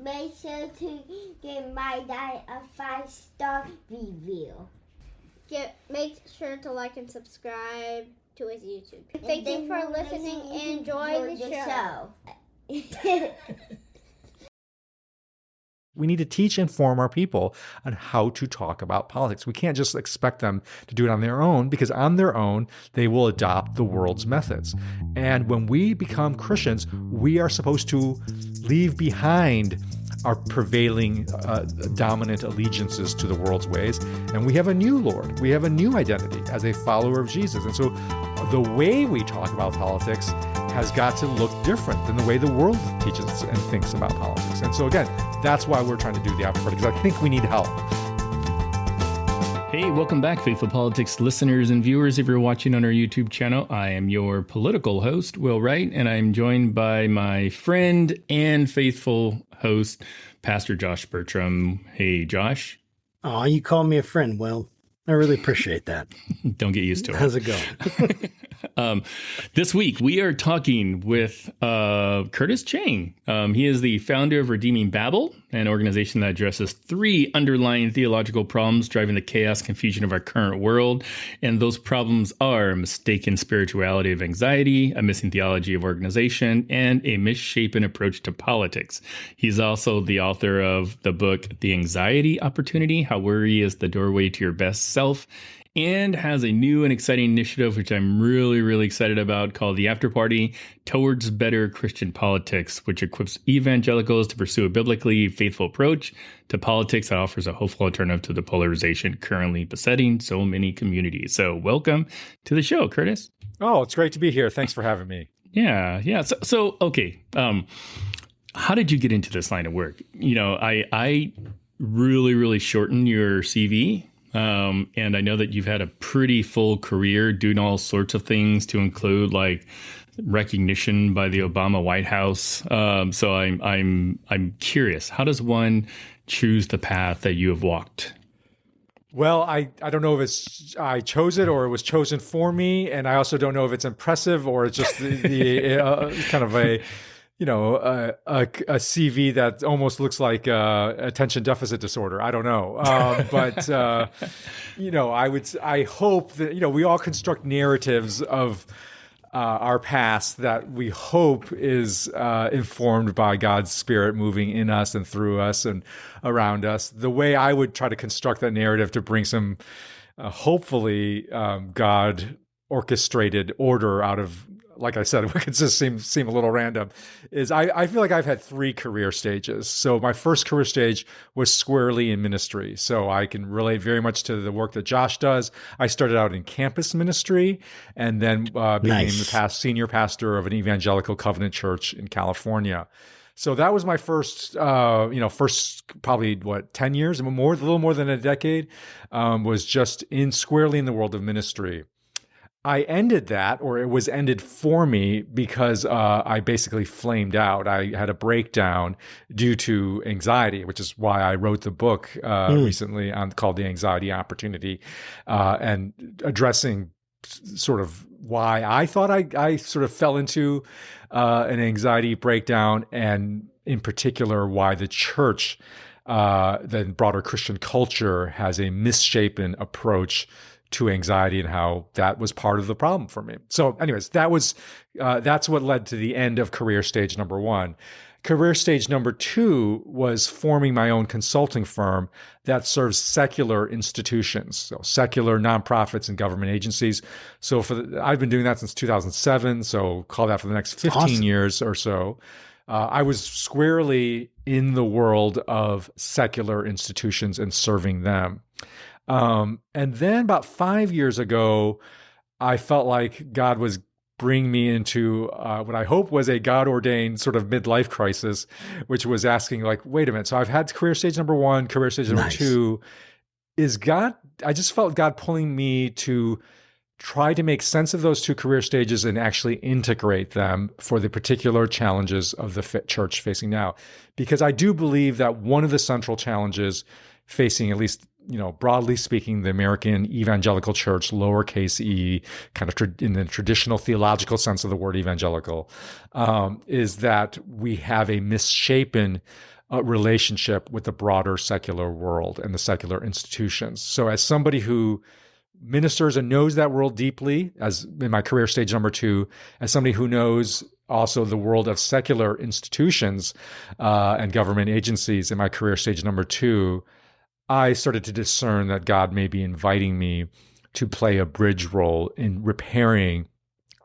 make sure to give my dad a 5-star review. Make sure to like and subscribe to his YouTube. Thank you for listening and enjoy the show. We need to teach and form our people on how to talk about politics. We can't just expect them to do it on their own, because on their own, they will adopt the world's methods. And when we become Christians, we are supposed to leave behind our prevailing dominant allegiances to the world's ways. And we have a new Lord. We have a new identity as a follower of Jesus. And so the way we talk about politics has got to look different than the way the world teaches and thinks about politics. And so again, that's why we're trying to do the After, because I think we need help. Hey, welcome back, Faithful Politics listeners and viewers. If you're watching on our YouTube channel, I am your political host, Will Wright, and I'm joined by my friend and faithful host, Pastor Josh Burtram. Hey, Josh. Oh, you call me a friend, Will. I really appreciate that. Don't get used to it. How's it going? This week, we are talking with Curtis Chang. He is the founder of Redeeming Babel, an organization that addresses 3 underlying theological problems driving the chaos, confusion of our current world. And those problems are mistaken spirituality of anxiety, a missing theology of organization, and a misshapen approach to politics. He's also the author of the book, The Anxiety Opportunity, How Worry is the Doorway to Your Best Self, and has a new and exciting initiative, which I'm really, really excited about, called the After Party Towards Better Christian Politics, which equips evangelicals to pursue a biblically faithful approach to politics that offers a hopeful alternative to the polarization currently besetting so many communities. So welcome to the show, Curtis. Oh, it's great to be here. Thanks for having me. Yeah. So okay. How did you get into this line of work? You know, I really, really shortened your CV. And I know that you've had a pretty full career doing all sorts of things, to include like recognition by the Obama White House. So I'm curious, how does one choose the path that you have walked? Well, I don't know if I chose it or it was chosen for me, and I also don't know if it's impressive or it's just the kind of a CV that almost looks like attention deficit disorder. I don't know. But I hope that, we all construct narratives of our past that we hope is informed by God's Spirit moving in us and through us and around us. The way I would try to construct that narrative to bring some, hopefully, God orchestrated order out of, like I said, it could just seem a little random, is I feel like I've had 3 career stages. So my first career stage was squarely in ministry. So I can relate very much to the work that Josh does. I started out in campus ministry and then became the senior pastor of an evangelical covenant church in California. So that was my first probably 10 years, a little more than a decade, was just squarely in the world of ministry. I ended that, or it was ended for me, because I basically flamed out. I had a breakdown due to anxiety, which is why I wrote the book recently called The Anxiety Opportunity, and addressing sort of why I thought I sort of fell into an anxiety breakdown, and in particular why the church, the broader Christian culture, has a misshapen approach to anxiety and how that was part of the problem for me. So anyways, that's what led to the end of career stage number 1. Career stage number 2 was forming my own consulting firm that serves secular institutions, so secular nonprofits and government agencies. So I've been doing that since 2007, so call that for the next 15 years or so. I was squarely in the world of secular institutions and serving them. And then about 5 years ago, I felt like God was bringing me into what I hope was a God-ordained sort of midlife crisis, which was asking, like, wait a minute. So I've had career stage number 1, career stage number 2. I just felt God pulling me to try to make sense of those 2 career stages and actually integrate them for the particular challenges of the church facing now. Because I do believe that one of the central challenges facing, at least, broadly speaking, the American evangelical church, lowercase e, kind of in the traditional theological sense of the word evangelical, is that we have a misshapen relationship with the broader secular world and the secular institutions. So as somebody who ministers and knows that world deeply, as in my career stage number 2, as somebody who knows also the world of secular institutions and government agencies in my career stage number 2, I started to discern that God may be inviting me to play a bridge role in repairing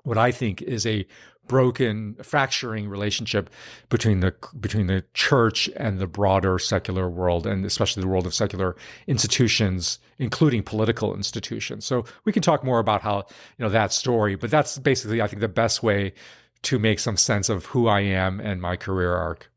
what I think is a broken, fracturing relationship between the church and the broader secular world, and especially the world of secular institutions, including political institutions. So we can talk more about how, that story, but that's basically, I think, the best way to make some sense of who I am and my career arc.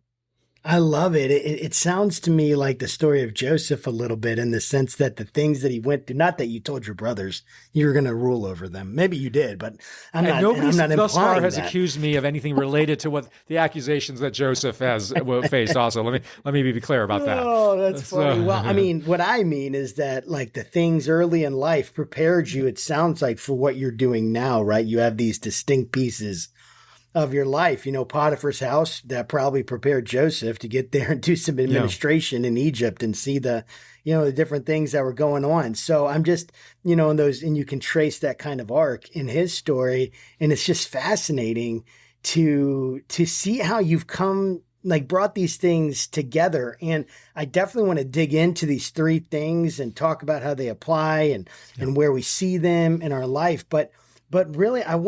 I love it. It sounds to me like the story of Joseph a little bit, in the sense that the things that he went through, not that you told your brothers you were going to rule over them. Maybe you did, but nobody thus far has that. accused me of anything related to what the accusations that Joseph has faced also. Let me be clear about that. Oh, that's funny. Well, what I mean is that, like, the things early in life prepared you, it sounds like, for what you're doing now, right? You have these distinct pieces of your life. Potiphar's house, that probably prepared Joseph to get there and do some administration in Egypt and see the different things that were going on. So I'm just, in those, and you can trace that kind of arc in his story. And it's just fascinating to see how you've brought these things together. And I definitely want to dig into these 3 things and talk about how they apply and where we see them in our life. But really, I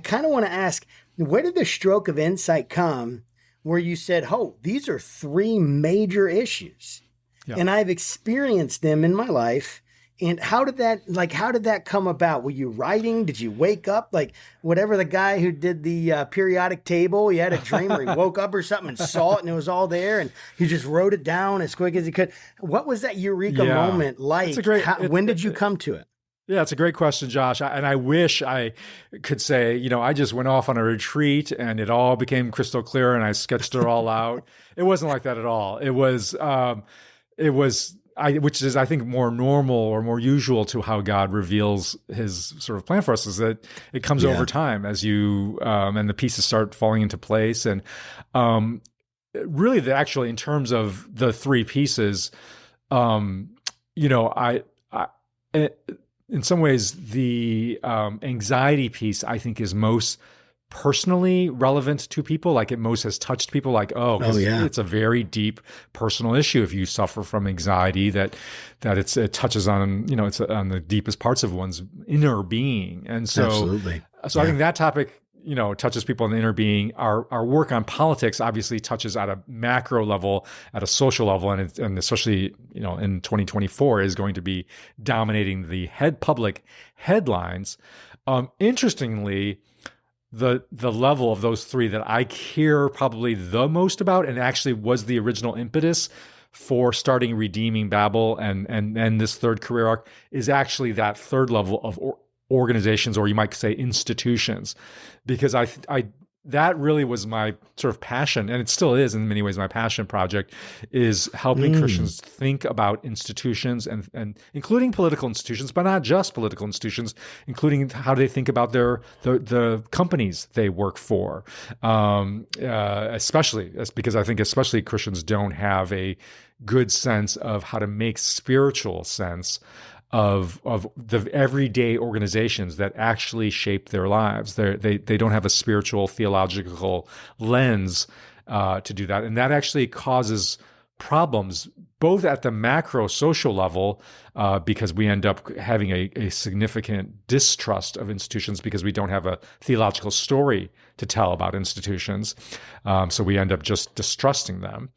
kind of want to ask, where did the stroke of insight come where you said, oh, these are 3 major issues and I've experienced them in my life? And how did that come about? Were you writing? Did you wake up? Like, whatever the guy who did the periodic table, he had a dream or he woke up or something and saw it and it was all there and he just wrote it down as quick as he could. What was that eureka moment like? When did you come to it? Yeah, it's a great question, Josh. And I wish I could say, I just went off on a retreat and it all became crystal clear and I sketched it all out. It wasn't like that at all. It was, which is, I think, more normal or more usual to how God reveals his sort of plan for us, is that it comes over time as you, and the pieces start falling into place. And really, actually, in terms of the 3 pieces, in some ways, the anxiety piece, I think, is most personally relevant to people. Like, it most has touched people. Like, it's a very deep personal issue. If you suffer from anxiety, that it touches on, it's on the deepest parts of one's inner being. And so, absolutely. So I think that topic, touches people in the inner being. Our work on politics obviously touches at a macro level, at a social level, and especially, in 2024 is going to be dominating the public headlines. Interestingly, the level of those 3 that I care probably the most about, and actually was the original impetus for starting Redeeming Babel and this 3rd career arc, is actually that 3rd level of organizations, or you might say institutions, because that really was my sort of passion, and it still is in many ways my passion project, is helping Christians think about institutions and including political institutions, but not just political institutions, including how they think about the companies they work for, especially because I think especially Christians don't have a good sense of how to make spiritual sense of the everyday organizations that actually shape their lives. They don't have a spiritual, theological lens to do that. And that actually causes problems both at the macro social level, because we end up having a significant distrust of institutions because we don't have a theological story to tell about institutions. So we end up just distrusting them.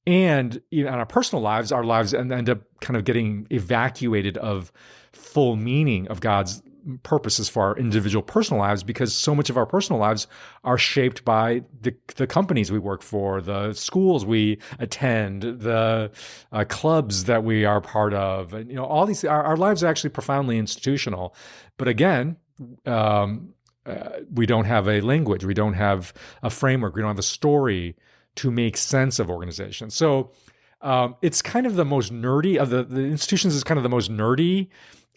And in our personal lives, our lives end up kind of getting evacuated of full meaning of God's purposes for our individual personal lives, because so much of our personal lives are shaped by the companies we work for, the schools we attend, the clubs that we are part of. And, all these, our lives are actually profoundly institutional. But again, we don't have a language. We don't have a framework. We don't have a story to make sense of organizations. So it's kind of the most nerdy of the institutions, is kind of the most nerdy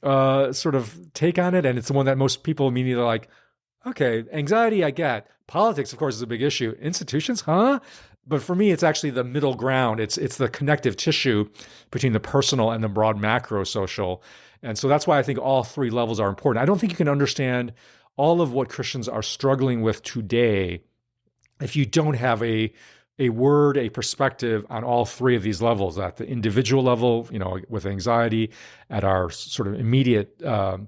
sort of take on it. And it's the one that most people immediately are like, okay, anxiety, I get. Politics, of course, is a big issue. Institutions, huh? But for me, it's actually the middle ground. It's the connective tissue between the personal and the broad macro social. And so that's why I think all three levels are important. I don't think you can understand all of what Christians are struggling with today if you don't have a word, a perspective on all three of these levels, at the individual level, with anxiety, at our sort of immediate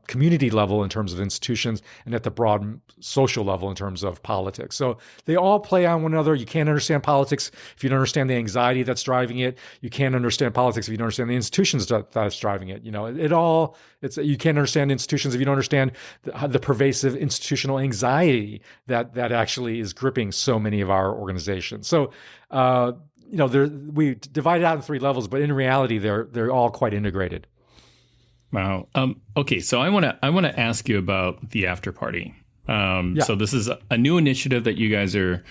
community level in terms of institutions, and at the broad social level in terms of politics. So they all play on one another. You can't understand politics if you don't understand the anxiety that's driving it. You can't understand politics if you don't understand the institutions that's driving it. You can't understand institutions if you don't understand the pervasive institutional anxiety that actually is gripping so many of our organizations. So we divide it out in three levels, but in reality, they're all quite integrated. Wow. Okay, so I want to ask you about the after party. So this is a new initiative that you guys are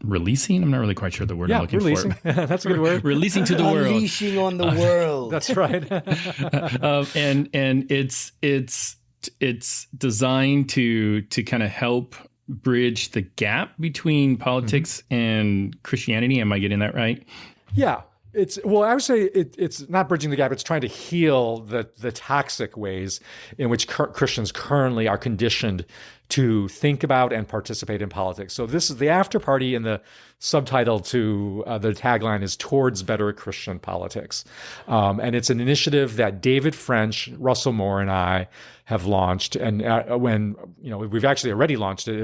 releasing. I'm not really quite sure the word I'm looking releasing. for. That's a good word. Releasing to the world. Unleashing on the world. That's right. And it's designed to kind of help bridge the gap between politics and Christianity. Am I getting that right? Yeah. I would say it's not bridging the gap. It's trying to heal the toxic ways in which Christians currently are conditioned to think about and participate in politics. So this is the after party, and the subtitle to the tagline is "Towards Better Christian Politics," and it's an initiative that David French, Russell Moore, and I have launched. And when we've actually already launched it,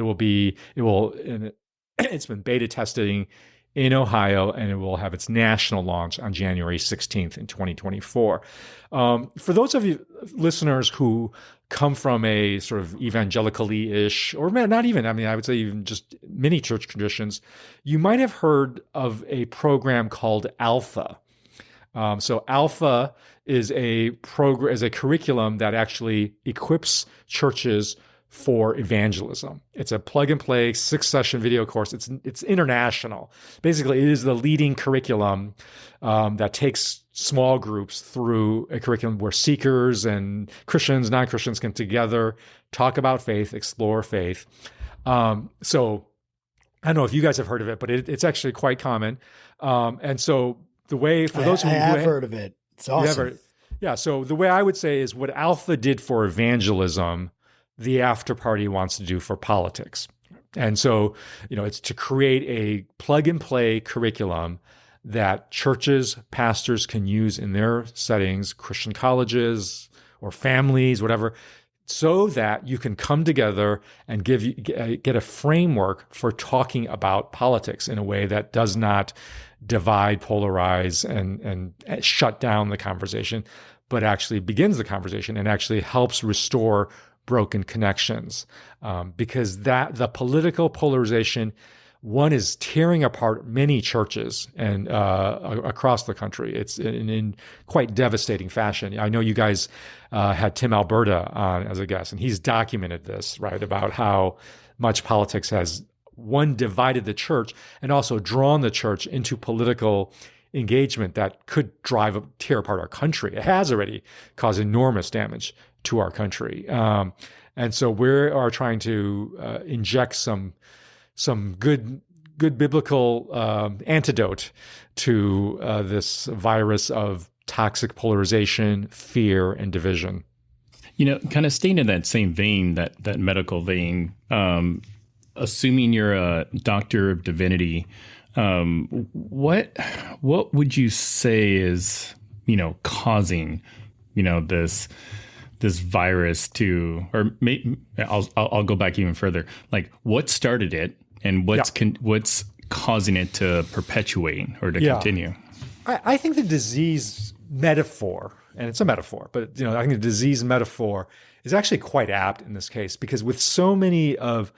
it's been beta testing in Ohio, and it will have its national launch on January 16th in 2024. For those of you listeners who come from a sort of evangelical-ish, or not even, I would say even just many church traditions, you might have heard of a program called Alpha. So Alpha is a curriculum that actually equips churches for evangelism. It's a plug-and-play 6-session video course. It's international. Basically, it is the leading curriculum that takes small groups through a curriculum where seekers and Christians, non-Christians can together talk about faith, explore faith. So I don't know if you guys have heard of it, but it's actually quite common. And so the way for those who have heard of it, it's awesome. So the way I would say is what Alpha did for evangelism, the after party wants to do for politics. And so, it's to create a plug and play curriculum that churches, pastors can use in their settings, Christian colleges or families, whatever, so that you can come together and get a framework for talking about politics in a way that does not divide, polarize, and shut down the conversation, but actually begins the conversation and actually helps restore broken connections, because the political polarization, one, is tearing apart many churches and across the country. It's in quite devastating fashion. I know you guys had Tim Alberta on as a guest, and he's documented this, right, about how much politics has, one, divided the church and also drawn the church into political engagement that could tear apart our country. It has already caused enormous damage to our country. And so we are trying to inject some good biblical antidote to this virus of toxic polarization, fear, and division. Kind of staying in that same vein, that medical vein, assuming you're a doctor of divinity, what would you say is, causing, this virus to, or I'll go back even further. Like, what started it, and what's causing it to perpetuate or to continue? I think the disease metaphor, and it's a metaphor, but I think the disease metaphor is actually quite apt in this case, because with so many of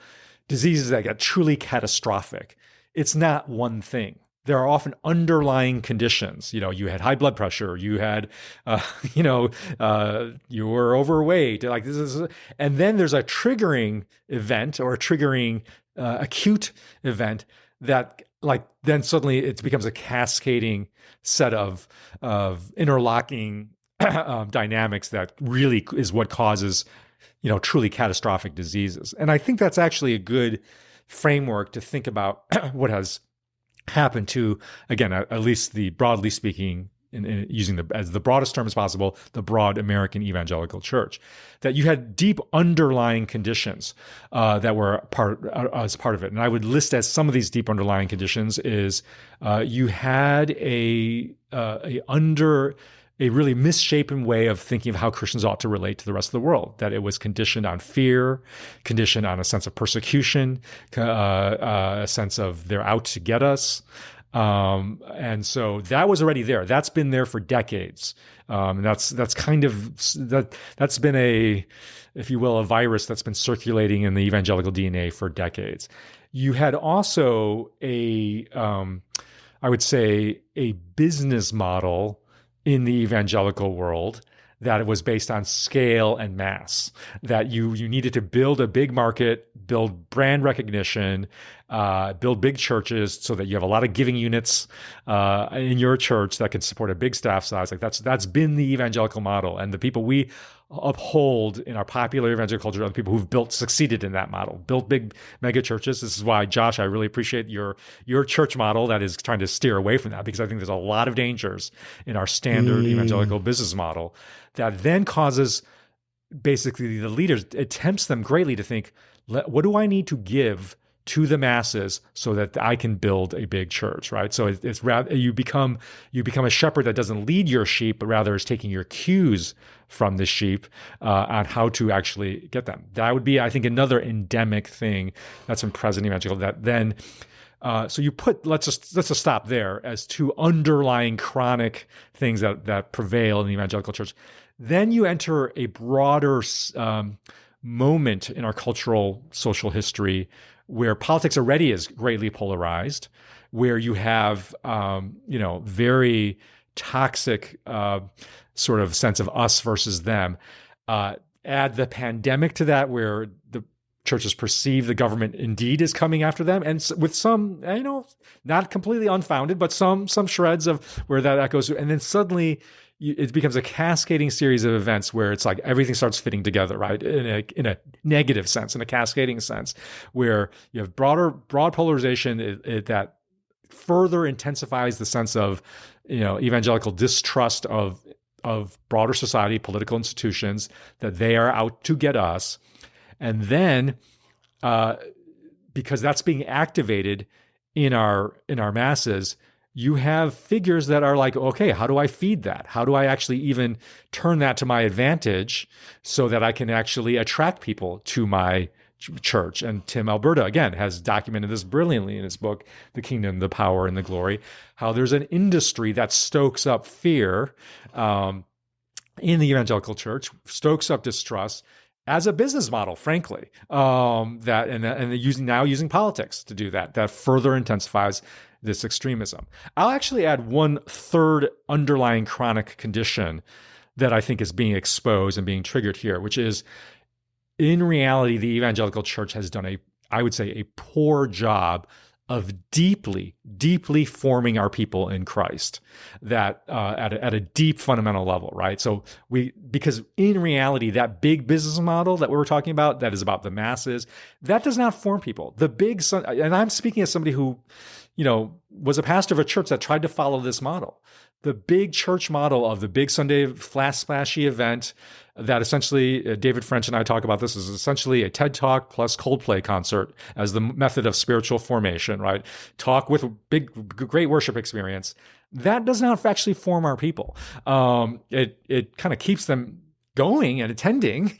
diseases that get truly catastrophic, it's not one thing. There are often underlying conditions. You had high blood pressure. You had, you were overweight. Like this is, and then there's a triggering event or a triggering acute event that, then suddenly it becomes a cascading set of interlocking dynamics that really is what causes, truly catastrophic diseases. And I think that's actually a good framework to think about what has happened to, again, at least the broadly speaking, in using as the broadest term as possible, the broad American evangelical church, that you had deep underlying conditions that were as part of it. And I would list as some of these deep underlying conditions is you had a really misshapen way of thinking of how Christians ought to relate to the rest of the world, that it was conditioned on fear, conditioned on a sense of persecution, a sense of they're out to get us. And so that was already there. That's been there for decades. That's been a, if you will, a virus that's been circulating in the evangelical DNA for decades. You had also I would say, a business model in the evangelical world that was based on scale and mass, that you needed to build a big market, build brand recognition, build big churches so that you have a lot of giving units in your church that can support a big staff size. Like that's been the evangelical model. And the people we uphold in our popular evangelical culture are the people who've succeeded in that model, built big mega churches. This is why, Josh, I really appreciate your church model that is trying to steer away from that, because I think there's a lot of dangers in our standard evangelical business model that then causes basically the leaders, it tempts them greatly to think, what do I need to give to the masses so that I can build a big church, right? So it's rather you become a shepherd that doesn't lead your sheep, but rather is taking your cues from the sheep on how to actually get them. That would be, I think, another endemic thing that's been present in evangelical. That then, so you put let's just stop there as two underlying chronic things that prevail in the evangelical church. Then you enter a broader moment in our cultural social history where politics already is greatly polarized, where you have, very toxic sort of sense of us versus them. Add the pandemic to that, where the churches perceive the government indeed is coming after them, and with some, not completely unfounded, but some shreds of where that echoes, and then suddenly it becomes a cascading series of events where it's like everything starts fitting together, right? In a negative sense, in a cascading sense, where you have broad polarization that further intensifies the sense of, evangelical distrust of broader society, political institutions, that they are out to get us. And then, because that's being activated in our masses, you have figures that are like, okay, how do I feed that? How do I actually even turn that to my advantage so that I can actually attract people to my church? And Tim Alberta, again, has documented this brilliantly in his book, The Kingdom, the Power, and the Glory, how there's an industry that stokes up fear in the evangelical church, stokes up distrust as a business model, frankly, using politics to do that further intensifies this extremism. I'll actually add one third underlying chronic condition that I think is being exposed and being triggered here, which is, in reality, the evangelical church has done I would say, a poor job of deeply, deeply forming our people in Christ, that at a deep fundamental level, right? So because in reality, that big business model that we were talking about, that is about the masses, that does not form people. And I'm speaking as somebody who, was a pastor of a church that tried to follow this model. The big church model of the big Sunday splashy event that essentially, David French and I talk about this, is essentially a TED Talk plus Coldplay concert as the method of spiritual formation, right? Talk with great worship experience. That does not actually form our people. It kind of keeps them going and attending,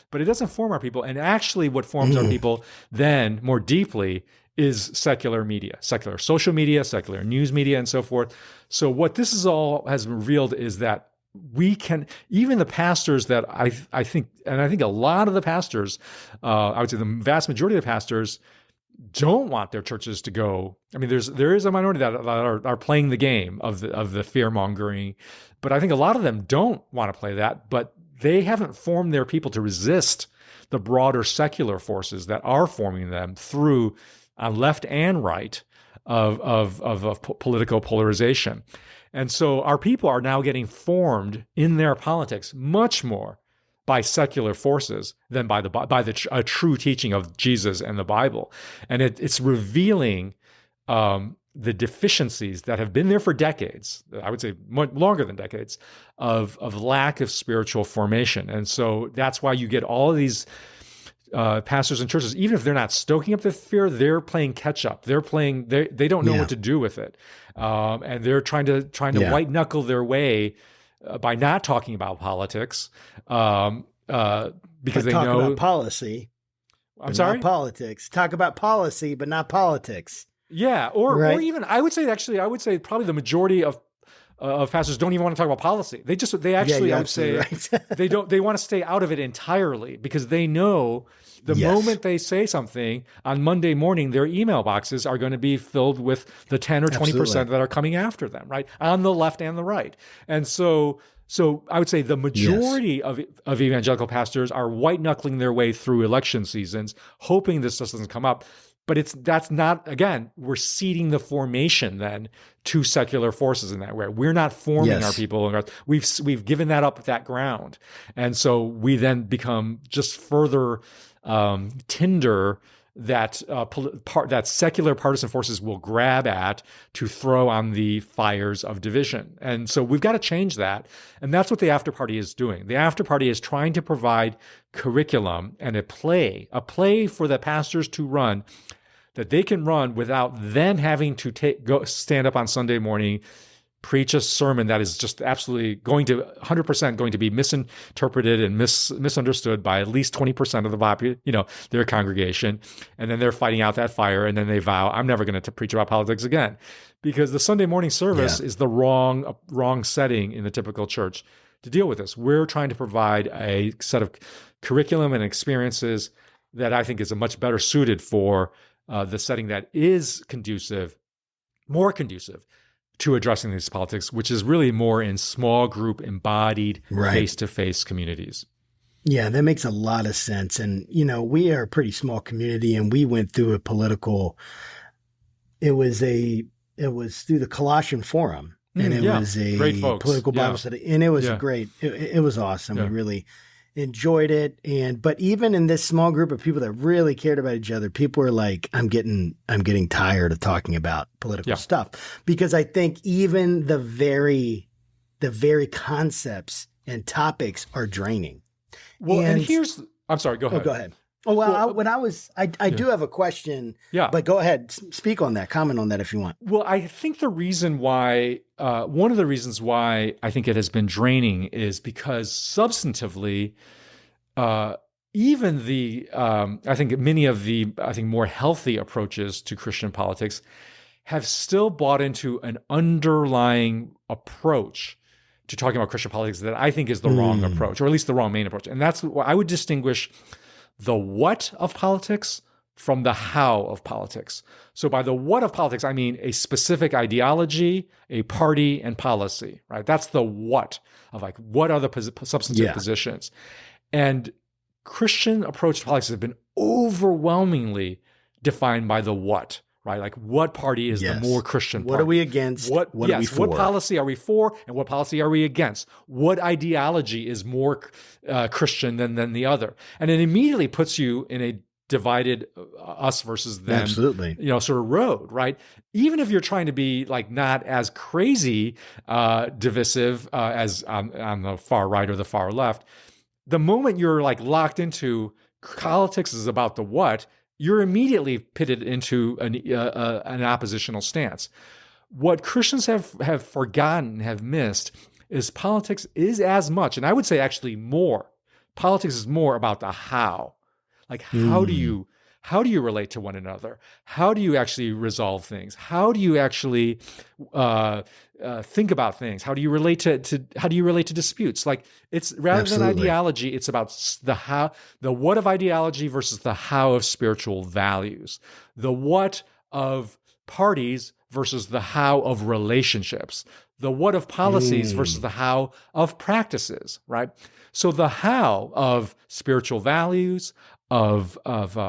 but it doesn't form our people. And actually what forms our people then more deeply is secular media, secular social media, secular news media, and so forth. So what this is all has revealed is that we can, even the pastors that I think a lot of the pastors, I would say the vast majority of the pastors, don't want their churches to go. I mean, there is a minority that are playing the game of the fear mongering, but I think a lot of them don't want to play that. But they haven't formed their people to resist the broader secular forces that are forming them through left and right of political polarization. And so our people are now getting formed in their politics much more by secular forces than by a true teaching of Jesus and the Bible. And it's revealing the deficiencies that have been there for decades, I would say longer than decades, of lack of spiritual formation. And so that's why you get all of these pastors and churches, even if they're not stoking up the fear, they're playing catch up. They don't know what to do with it, and they're trying to white knuckle their way by not talking about politics, because they know about policy. I'm sorry, not politics. Talk about policy, but not politics. Yeah, or even I would say probably the majority of pastors don't even want to talk about policy. They actually I would say right. they want to stay out of it entirely, because they know the moment they say something on Monday morning, their email boxes are going to be filled with the 10 or 20% that are coming after them, right? On the left and the right. And so I would say the majority of evangelical pastors are white knuckling their way through election seasons, hoping this doesn't come up. But that's not, again, we're ceding the formation then to secular forces in that way. We're not forming our people. We've given that up, that ground. And so we then become just further tinder that secular partisan forces will grab at to throw on the fires of division. And so we've got to change that. And that's what the after party is doing. The after party is trying to provide curriculum and a play for the pastors to run, that they can run without them having to stand up on Sunday morning, preach a sermon that is just absolutely 100% going to be misinterpreted and misunderstood by at least 20% of the their congregation. And then they're fighting out that fire, and then they vow, I'm never going to preach about politics again, because the Sunday morning service is the wrong setting in the typical church to deal with this. We're trying to provide a set of curriculum and experiences that I think is a much better suited for the setting that is more conducive to addressing these politics, which is really more in small group, embodied, face-to-face communities. Yeah, that makes a lot of sense. And, we are a pretty small community, and we went through it was through the Colossian Forum, and it was a political Bible study, and it was great. It was awesome. We really enjoyed it. But even in this small group of people that really cared about each other, people were like, I'm getting tired of talking about political stuff, because I think even the very concepts and topics are draining. Well, and I'm sorry, go ahead. Oh, go ahead. Oh, well, I do have a question, but go ahead, speak on that, comment on that if you want. Well, I think the reason why, one of the reasons why I think it has been draining is because substantively, even I think many of the more healthy approaches to Christian politics have still bought into an underlying approach to talking about Christian politics that I think is the wrong approach, or at least the wrong main approach. And that's what I would distinguish the what of politics from the how of politics. So by the what of politics, I mean a specific ideology, a party, and policy, right? That's the what of what are the substantive positions. And Christian approach to politics have been overwhelmingly defined by the what, right? Like, what party is the more Christian party? What are we against? What are we for? What policy are we for, and what policy are we against? What ideology is more Christian than the other? And it immediately puts you in a divided us versus them, sort of road, right? Even if you're trying to be not as crazy divisive as on the far right or the far left, the moment you're locked into politics is about the what, you're immediately pitted into an oppositional stance. What Christians have forgotten, have missed, is politics is as much, and I would say actually more. Politics is more about the how. How do you relate to one another? How do you actually resolve things? How do you actually think about things? How do you relate to disputes? It's rather than ideology, it's about the what of ideology versus the how of spiritual values. The what of parties versus the how of relationships. The what of policies versus the how of practices, right? So the how of spiritual values, of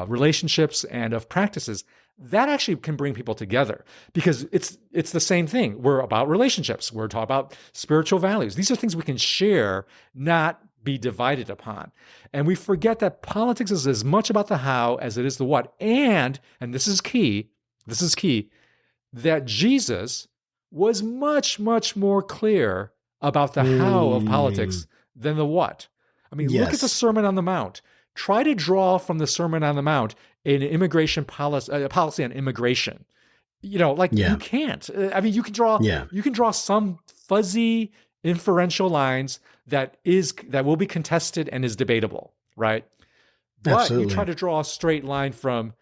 relationships, and of practices, that actually can bring people together, because it's the same thing. We're about relationships. We're talking about spiritual values. These are things we can share, not be divided upon. And we forget that politics is as much about the how as it is the what. And this is key, that Jesus was much, much more clear about the how of politics than the what. I mean, look at the Sermon on the Mount. Try to draw from the Sermon on the Mount an immigration policy on immigration. You can't. I mean, you can draw some fuzzy inferential lines that will be contested and is debatable, right? But you try to draw a straight line from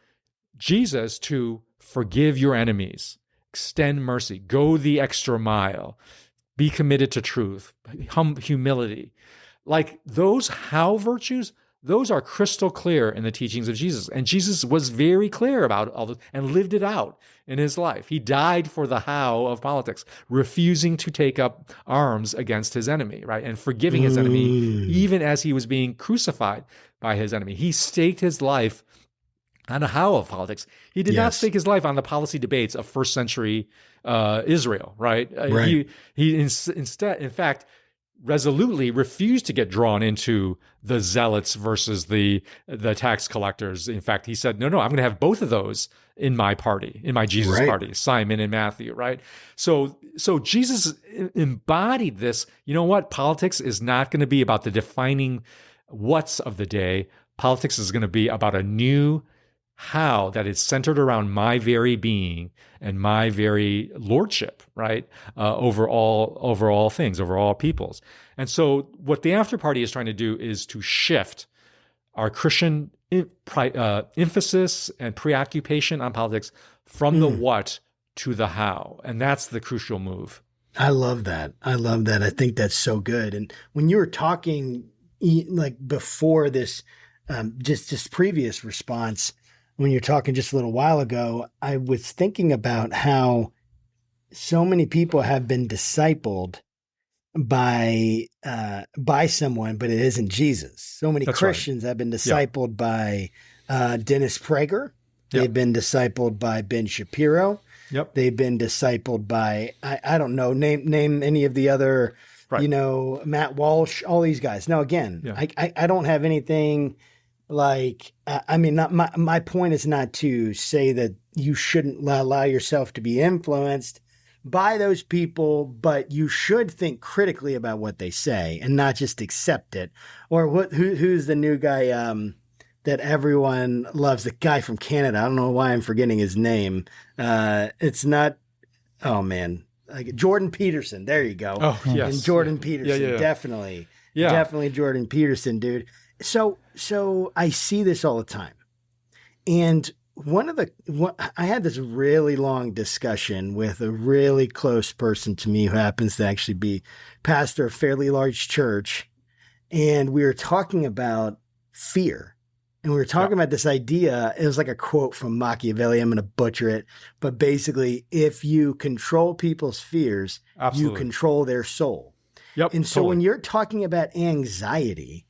Jesus to forgive your enemies, extend mercy, go the extra mile, be committed to truth, humility. Like those how virtues, those are crystal clear in the teachings of Jesus. And Jesus was very clear about all this and lived it out in his life. He died for the how of politics, refusing to take up arms against his enemy, right? And forgiving his enemy, even as he was being crucified by his enemy. He staked his life on the how of politics. He did not stake his life on the policy debates of first century Israel, right? He instead, in fact, resolutely refused to get drawn into the zealots versus the tax collectors. In fact, he said, no, I'm going to have both of those in my party, in my Jesus party, Simon and Matthew, right? So Jesus embodied this. You know what? Politics is not going to be about the defining what's of the day. Politics is going to be about a new how that is centered around my very being and my very lordship, right? Over all things, over all peoples. And so what the after party is trying to do is to shift our Christian emphasis and preoccupation on politics from the what to the how. And that's the crucial move. I love that. I think that's so good. And when you were talking like before this, just previous response, when you're talking just a little while ago, I was thinking about how so many people have been discipled by someone, but it isn't Jesus. So many Christians have been discipled by Dennis Prager. They've been discipled by Ben Shapiro. They've been discipled by, I don't know, name any of the other, Matt Walsh, all these guys. Now, again, I don't have anything like, my point is not to say that you shouldn't allow yourself to be influenced by those people, but you should think critically about what they say and not just accept it. Or who's the new guy that everyone loves? The guy from Canada. I don't know why I'm forgetting his name. It's not. Oh man, Jordan Peterson. There you go. Oh yes, and Jordan Peterson, definitely Jordan Peterson, dude. So I see this all the time, and I had this really long discussion with a really close person to me who happens to actually be pastor of a fairly large church. And we were talking about fear. And we were talking about this idea. It was like a quote from Machiavelli. I'm going to butcher it. But basically, if you control people's fears, you control their soul. And so when you're talking about anxiety,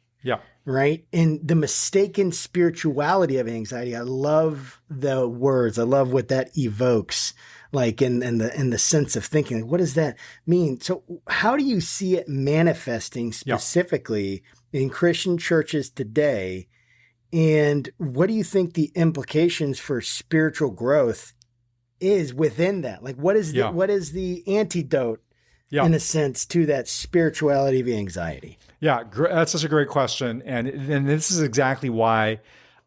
right? And the mistaken spirituality of anxiety. I love the words. I love what that evokes, like in the sense of thinking. Like, what does that mean? So how do you see it manifesting specifically in Christian churches today? And what do you think the implications for spiritual growth is within that? Like, what is the antidote in a sense to that spirituality of anxiety? Yeah, that's such a great question. And this is exactly why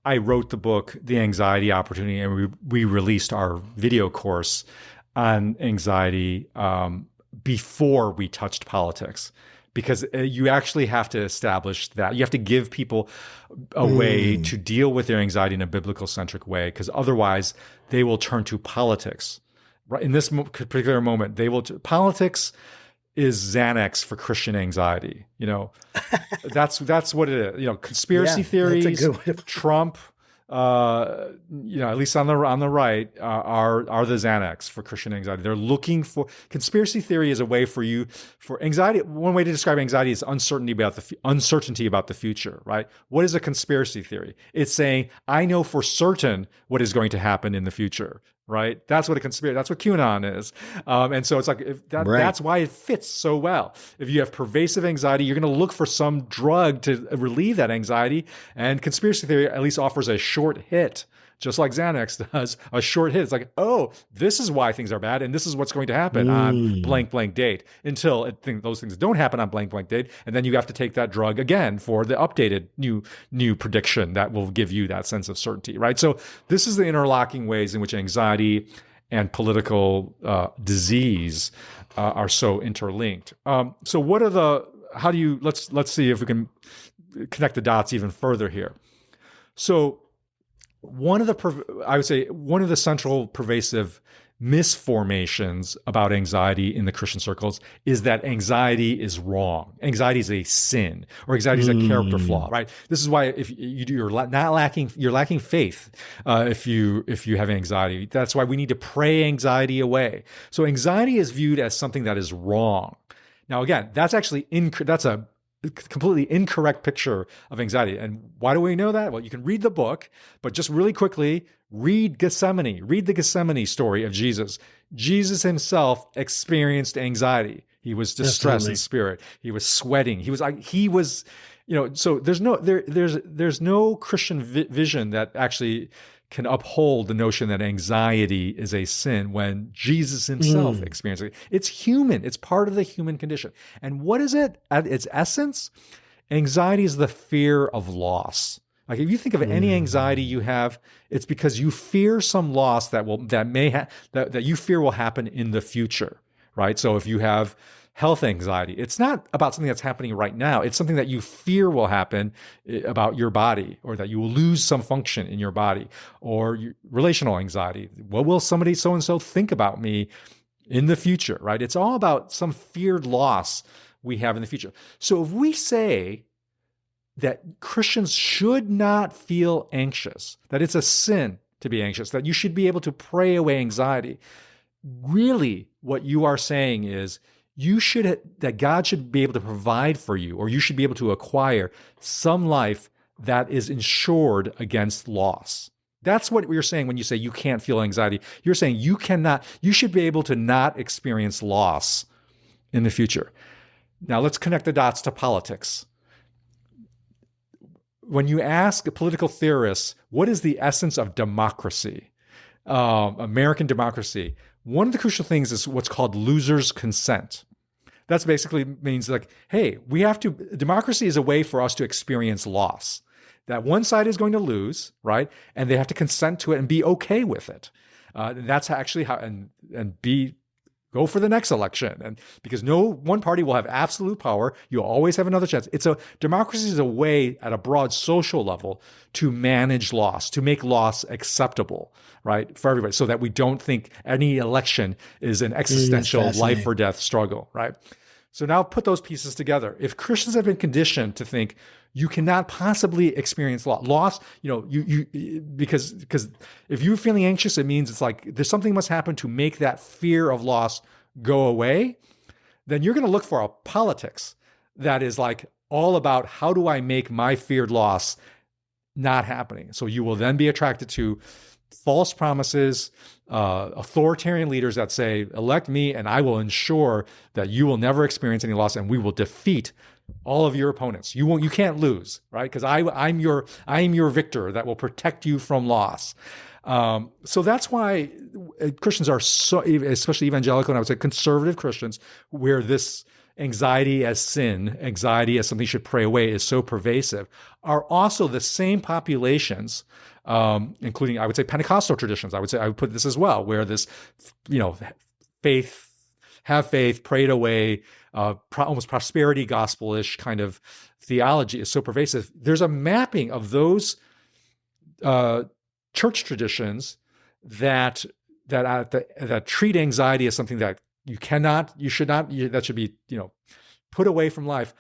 I wrote the book, The Anxiety Opportunity, and we released our video course on anxiety before we touched politics. Because you actually have to establish that. You have to give people a way to deal with their anxiety in a biblical-centric way, because otherwise they will turn to politics. Right in this particular moment, politics is Xanax for Christian anxiety. That's what it is. Conspiracy theories, Trump, at least on the right, are the Xanax for Christian anxiety. They're looking for conspiracy theory is a way for anxiety. One way to describe anxiety is uncertainty about the future, right? What is a conspiracy theory? It's saying, I know for certain what is going to happen in the future, right? That's what a conspiracy, that's what QAnon is. And so it's like, that's why it fits so well. If you have pervasive anxiety, you're going to look for some drug to relieve that anxiety. And conspiracy theory at least offers a short hit, just like Xanax does, a short hit. It's like, oh, this is why things are bad, and this is what's going to happen on blank, blank date, until those things don't happen on blank, blank date. And then you have to take that drug again for the updated new prediction that will give you that sense of certainty, right? So this is the interlocking ways in which anxiety and political disease are so interlinked. So what are let's see if we can connect the dots even further here. So one of the central pervasive misformations about anxiety in the Christian circles is that anxiety is wrong. Anxiety is a sin, or anxiety is a character flaw, right? This is why if you're lacking faith if you have anxiety. That's why we need to pray anxiety away. So anxiety is viewed as something that is wrong. Now, again, that's actually that's a completely incorrect picture of anxiety. And why do we know that? Well, you can read the book, but just really quickly, read the Gethsemane story of Jesus. Jesus himself experienced anxiety. He was distressed in spirit. He was sweating. So there's no Christian vision that actually can uphold the notion that anxiety is a sin when Jesus himself experienced it. It's human. It's part of the human condition. And what is it at its essence? Anxiety is the fear of loss. Like if you think of any anxiety you have, it's because you fear some loss that you fear will happen in the future, right? So if you have health anxiety, it's not about something that's happening right now. It's something that you fear will happen about your body, or that you will lose some function in your body. Or relational anxiety. What will somebody so-and-so think about me in the future, right? It's all about some feared loss we have in the future. So if we say that Christians should not feel anxious, that it's a sin to be anxious, that you should be able to pray away anxiety, really what you are saying is that God should be able to provide for you, or you should be able to acquire some life that is insured against loss. That's what you're saying when you say you can't feel anxiety. You're saying you should be able to not experience loss in the future. Now let's connect the dots to politics. When you ask political theorists, what is the essence of democracy, American democracy? One of the crucial things is what's called loser's consent. That's basically means like, hey, democracy is a way for us to experience loss. That one side is going to lose, right? And they have to consent to it and be okay with it. And that's actually how, go for the next election. And because no one party will have absolute power, you'll always have another chance. Democracy is a way at a broad social level to manage loss, to make loss acceptable, right, for everybody, so that we don't think any election is an existential life or death struggle, right? So now put those pieces together. If Christians have been conditioned to think you cannot possibly experience loss, because if you're feeling anxious, it means it's like there's something must happen to make that fear of loss go away. Then you're going to look for a politics that is like all about how do I make my feared loss not happening. So you will then be attracted to false promises, authoritarian leaders that say, elect me and I will ensure that you will never experience any loss and we will defeat all of your opponents. You can't lose, right? Because I'm your victor that will protect you from loss. So that's why Christians are so, especially evangelical, and I would say conservative Christians, where this anxiety as sin, anxiety as something you should pray away is so pervasive, are also the same populations, including, I would say, Pentecostal traditions. I would put this as well, where this, have faith, pray it away, almost prosperity gospel-ish kind of theology is so pervasive. There's a mapping of those church traditions that treat anxiety as something that that should be, put away from life,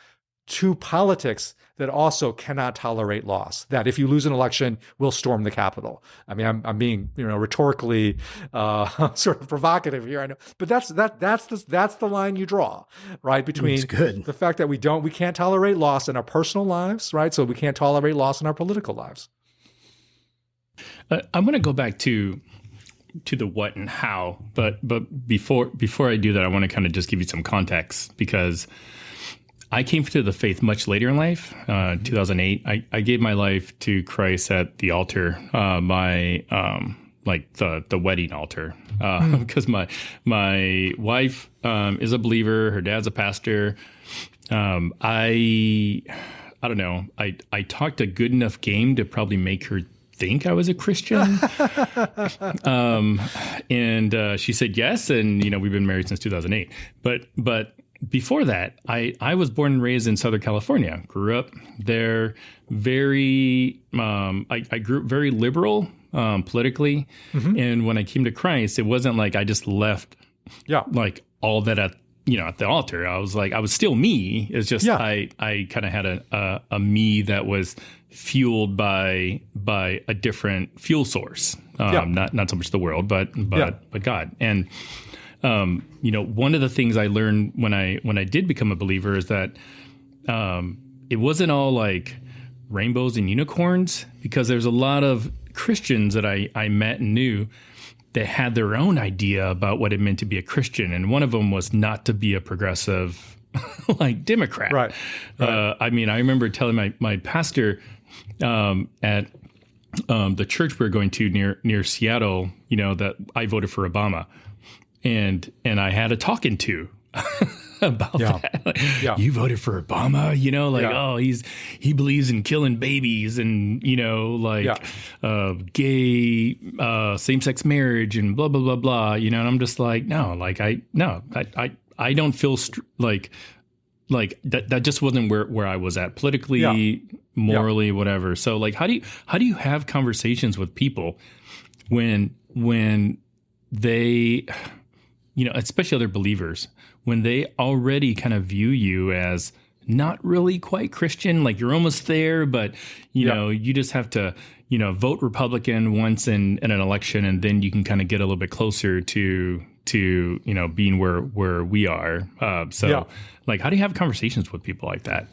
to politics that also cannot tolerate loss. That if you lose an election, we'll storm the Capitol. I mean, I'm being, rhetorically sort of provocative here, I know, but that's the line you draw, right? Between the fact that we can't tolerate loss in our personal lives, right? So we can't tolerate loss in our political lives. I'm going to go back to to the what and how. But before I do that, I want to kind of just give you some context, because I came to the faith much later in life. 2008, I gave my life to Christ at the altar, the wedding altar, because my wife is a believer. Her dad's a pastor. I don't know. I talked a good enough game to probably make her think I was a Christian. And she said yes. And, we've been married since 2008. But before that, I was born and raised in Southern California, grew up there, I grew up very liberal politically. Mm-hmm. And when I came to Christ, it wasn't like I just left like all that at the altar. I was still me. It's just I kind of had a me that was fueled by a different fuel source. Not so much the world, but God. And one of the things I learned when I did become a believer is that it wasn't all like rainbows and unicorns, because there's a lot of Christians that I met and knew that had their own idea about what it meant to be a Christian. And one of them was not to be a progressive like Democrat. Right. I remember telling my pastor at the church we were going to near Seattle, that I voted for Obama. And I had a talking to about that. Like, you voted for Obama, he believes in killing babies and, gay, same-sex marriage and blah, blah, blah, blah, and I'm just like, I don't feel like that just wasn't where I was at politically, morally, whatever. So like, how do you have conversations with people when they, especially other believers, when they already kind of view you as not really quite Christian, like you're almost there, but you just have to, vote Republican once in an election, and then you can kind of get a little bit closer to being where we are. Like, how do you have conversations with people like that?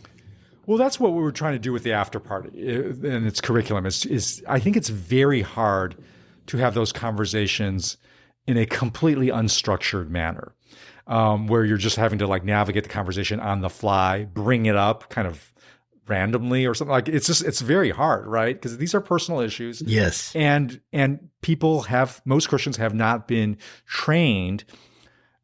Well, that's what we were trying to do with the after party and its curriculum. Is I think it's very hard to have those conversations in a completely unstructured manner, where you're just having to like navigate the conversation on the fly, bring it up kind of randomly or something. Like it's very hard, right? Because these are personal issues. Yes. And most Christians have not been trained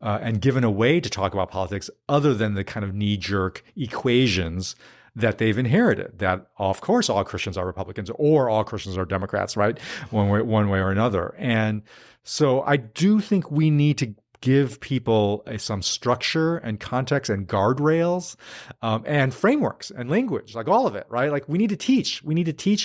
and given a way to talk about politics other than the kind of knee-jerk equations that they've inherited, that of course all Christians are Republicans or all Christians are Democrats, right? One way or another. And so I do think we need to give people some structure and context and guardrails and frameworks and language, like all of it, right? Like we need to teach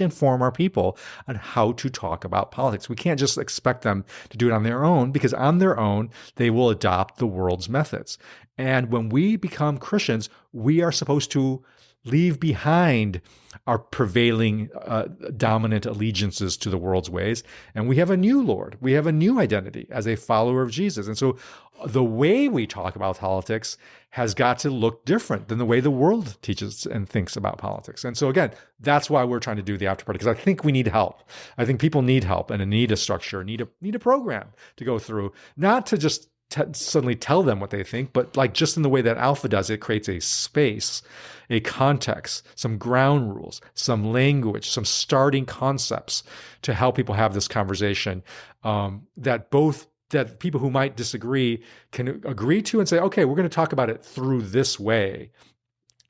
and form our people on how to talk about politics. We can't just expect them to do it on their own, because on their own, they will adopt the world's methods. And when we become Christians, we are supposed to leave behind our prevailing dominant allegiances to the world's ways. And we have a new Lord. We have a new identity as a follower of Jesus. And so the way we talk about politics has got to look different than the way the world teaches and thinks about politics. And so again, that's why we're trying to do the after party, because I think we need help. I think people need help and need a structure, need a program to go through, not to just suddenly tell them what they think, but like just in the way that Alpha does, it creates a space, a context, some ground rules, some language, some starting concepts to help people have this conversation that people who might disagree can agree to and say, okay, we're going to talk about it through this way.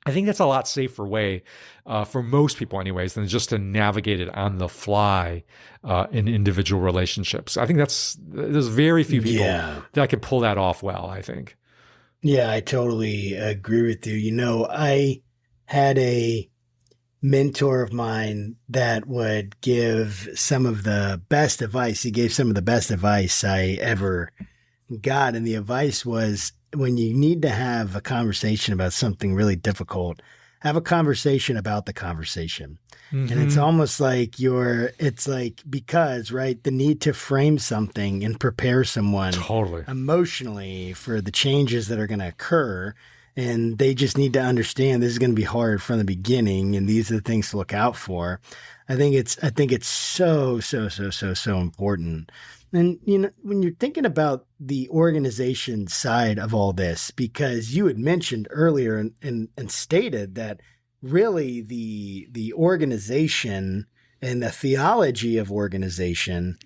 I think that's a lot safer way for most people anyways than just to navigate it on the fly in individual relationships. I think there's very few people that can pull that off well, I think. Yeah, I totally agree with you. I had a mentor of mine that would give some of the best advice. He gave some of the best advice I ever got. And the advice was, when you need to have a conversation about something really difficult, have a conversation about the conversation. Mm-hmm. And it's almost like because, right, the need to frame something and prepare someone totally emotionally for the changes that are going to occur and they just need to understand this is going to be hard from the beginning, and these are the things to look out for. I think it's so important. And, when you're thinking about the organization side of all this, because you had mentioned earlier and stated that really the organization and the theology of organization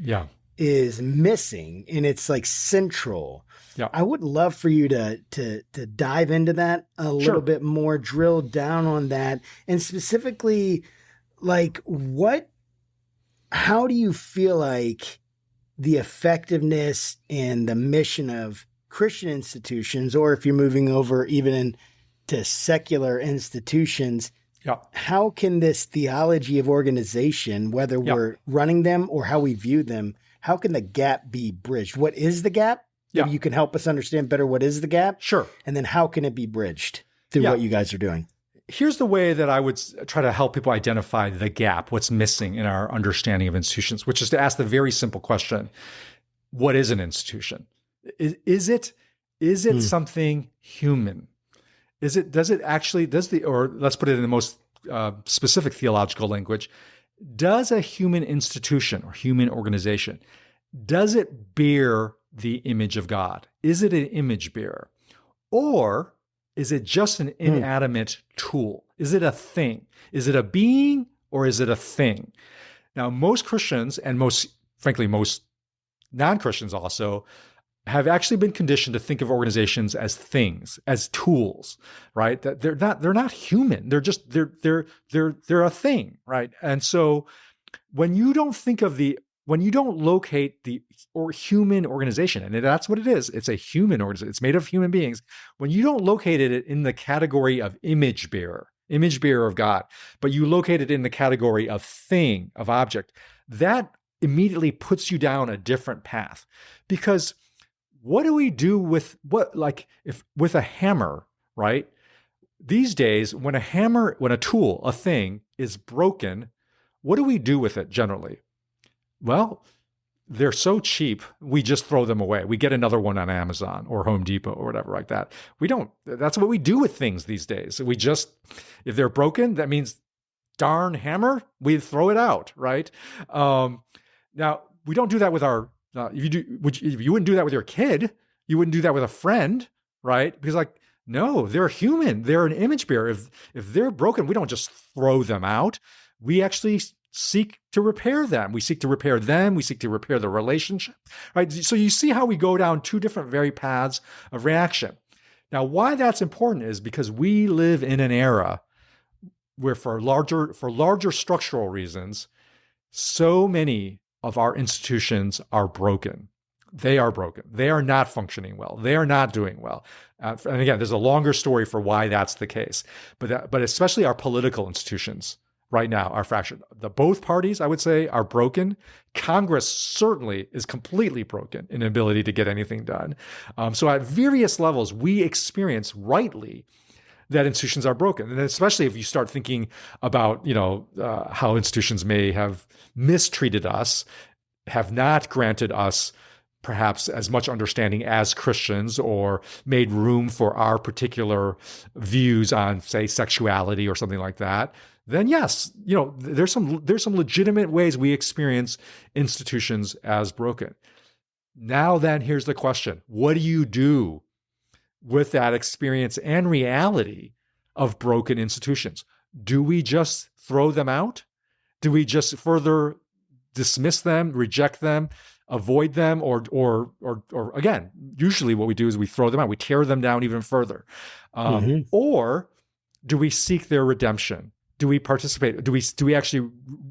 is missing, and it's like central. Yeah. I would love for you to dive into that a little bit more, drill down on that, and specifically, like, how do you feel like the effectiveness and the mission of Christian institutions, or if you're moving over even into secular institutions, how can this theology of organization, whether we're running them or how we view them, how can the gap be bridged? What is the gap? Maybe you can help us understand better what is the gap. Sure. And then how can it be bridged through what you guys are doing? Here's the way that I would try to help people identify the gap, what's missing in our understanding of institutions, which is to ask the very simple question: what is an institution? Is it something human? Or let's put it in the most specific theological language, does a human institution or human organization, does it bear the image of God? Is it an image bearer? Or is it just an inanimate tool? Is it a thing? Is it a being, or is it a thing? Now, most Christians, and frankly, most non-Christians also, have actually been conditioned to think of organizations as things, as tools, right? That they're not human. They're a thing, right? And so when you don't locate the human organization, and that's what it is, it's a human organization, it's made of human beings. When you don't locate it in the category of image bearer of God, but you locate it in the category of thing, of object, that immediately puts you down a different path. Because what do we do with with a hammer, right? These days, when a tool, a thing is broken, what do we do with it generally? Well, they're so cheap, we just throw them away. We get another one on Amazon or Home Depot or whatever like that. That's what we do with things these days. If they're broken, that means darn hammer, we throw it out, right? Now, we don't do that with you wouldn't do that with your kid. You wouldn't do that with a friend, right? Because no, they're human. They're an image bearer. If they're broken, we don't just throw them out. We actually seek to repair them. We seek to repair them. We seek to repair the relationship, right? So you see how we go down two different very paths of reaction. Now, why that's important is because we live in an era where for larger structural reasons, so many of our institutions are broken. They are broken. They are not functioning well. They are not doing well. And again, there's a longer story for why that's the case. But especially our political institutions right now are fractured. Both parties, I would say, are broken. Congress certainly is completely broken in ability to get anything done. So at various levels, we experience rightly that institutions are broken. And especially if you start thinking about, how institutions may have mistreated us, have not granted us perhaps as much understanding as Christians, or made room for our particular views on, say, sexuality or something like that, then yes, there's some legitimate ways we experience institutions as broken. Now then, here's the question: what do you do with that experience and reality of broken institutions? Do we just throw them out? Do we just further dismiss them, reject them, avoid them, or again, usually what we do is we throw them out, we tear them down even further, or do we seek their redemption? Do we participate? Do we actually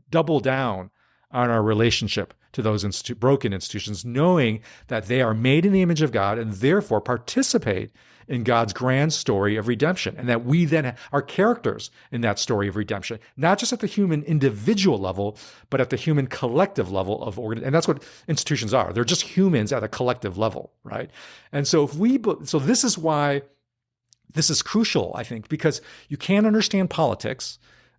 double down on our relationship to those broken institutions, knowing that they are made in the image of God and therefore participate in God's grand story of redemption, and that we then are characters in that story of redemption, not just at the human individual level, but at the human collective level of and that's what institutions are. They're just humans at a collective level, right? And so this is why this is crucial, I think, because you can't understand politics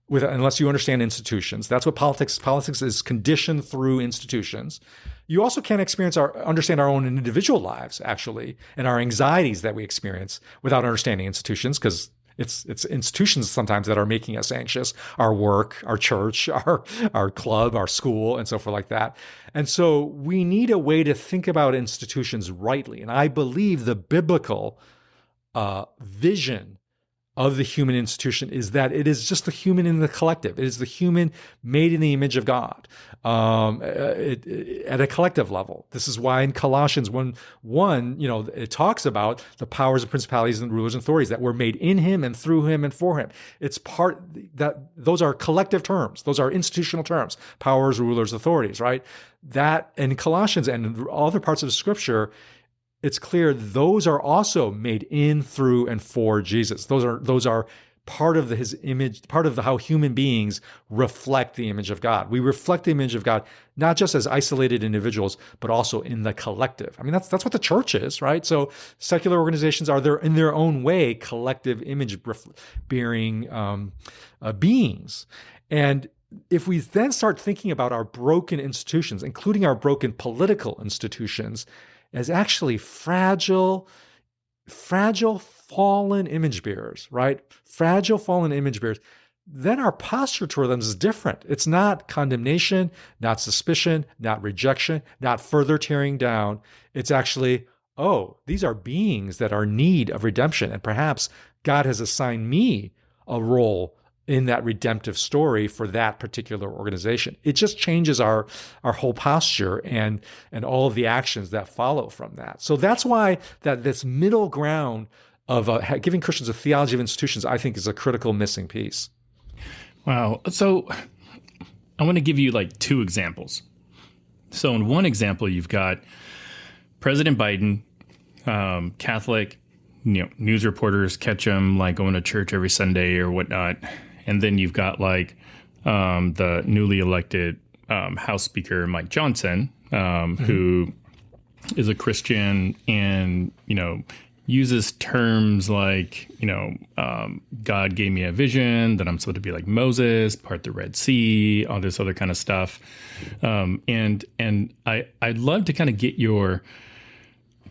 unless you understand institutions. That's what politics is, conditioned through institutions. You also can't understand our own individual lives, actually, and our anxieties that we experience without understanding institutions, because it's institutions sometimes that are making us anxious. Our work, our church, our club, our school, and so forth like that. And so we need a way to think about institutions rightly. And I believe the biblical vision of the human institution is that it is just the human in the collective. It is the human made in the image of God at a collective level. This is why in Colossians 1:1, it talks about the powers and principalities and rulers and authorities that were made in him and through him and for him. It's part that those are collective terms. Those are institutional terms, powers, rulers, authorities, right? That in Colossians and in other parts of Scripture, it's clear those are also made in, through, and for Jesus. Those are part of his image, part of how human beings reflect the image of God. We reflect the image of God, not just as isolated individuals, but also in the collective. I mean, that's what the church is, right? So secular organizations are there in their own way, collective image bearing beings. And if we then start thinking about our broken institutions, including our broken political institutions, as actually fragile, fallen image bearers, right? Fragile, fallen image bearers, then our posture toward them is different. It's not condemnation, not suspicion, not rejection, not further tearing down. It's actually, these are beings that are in need of redemption. And perhaps God has assigned me a role in that redemptive story for that particular organization. It just changes our whole posture and all of the actions that follow from that. So that's why that this middle ground of giving Christians a theology of institutions, I think, is a critical missing piece. Wow. So I want to give you like two examples. So in one example, you've got President Biden, Catholic, news reporters catch him like going to church every Sunday or whatnot. And then you've got like the newly elected House Speaker, Mike Johnson, who is a Christian and, uses terms like, God gave me a vision that I'm supposed to be like Moses, part the Red Sea, all this other kind of stuff. And I'd love to kind of get your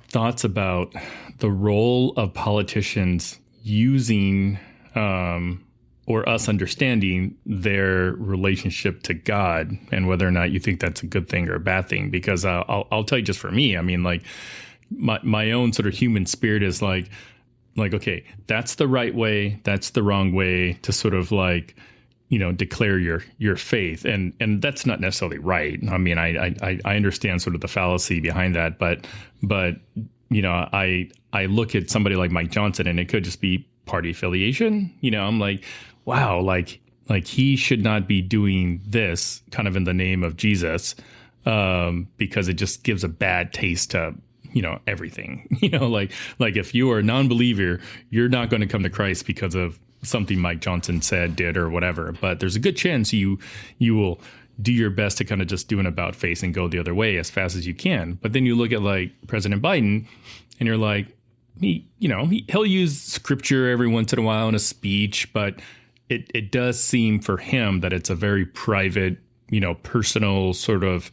thoughts about the role of politicians using or us understanding their relationship to God and whether or not you think that's a good thing or a bad thing. Because I'll tell you just for me, I mean, like my own sort of human spirit is like, okay, that's the right way. That's the wrong way to sort of like, declare your faith. And that's not necessarily right. I mean, I understand sort of the fallacy behind that, but I look at somebody like Mike Johnson and it could just be party affiliation. I'm like, wow, like he should not be doing this kind of in the name of Jesus, because it just gives a bad taste to, everything, like if you are a non-believer, you're not going to come to Christ because of something Mike Johnson said, did, or whatever. But there's a good chance you will do your best to kind of just do an about face and go the other way as fast as you can. But then you look at like President Biden and you're like, he'll use scripture every once in a while in a speech, but it does seem for him that it's a very private, personal sort of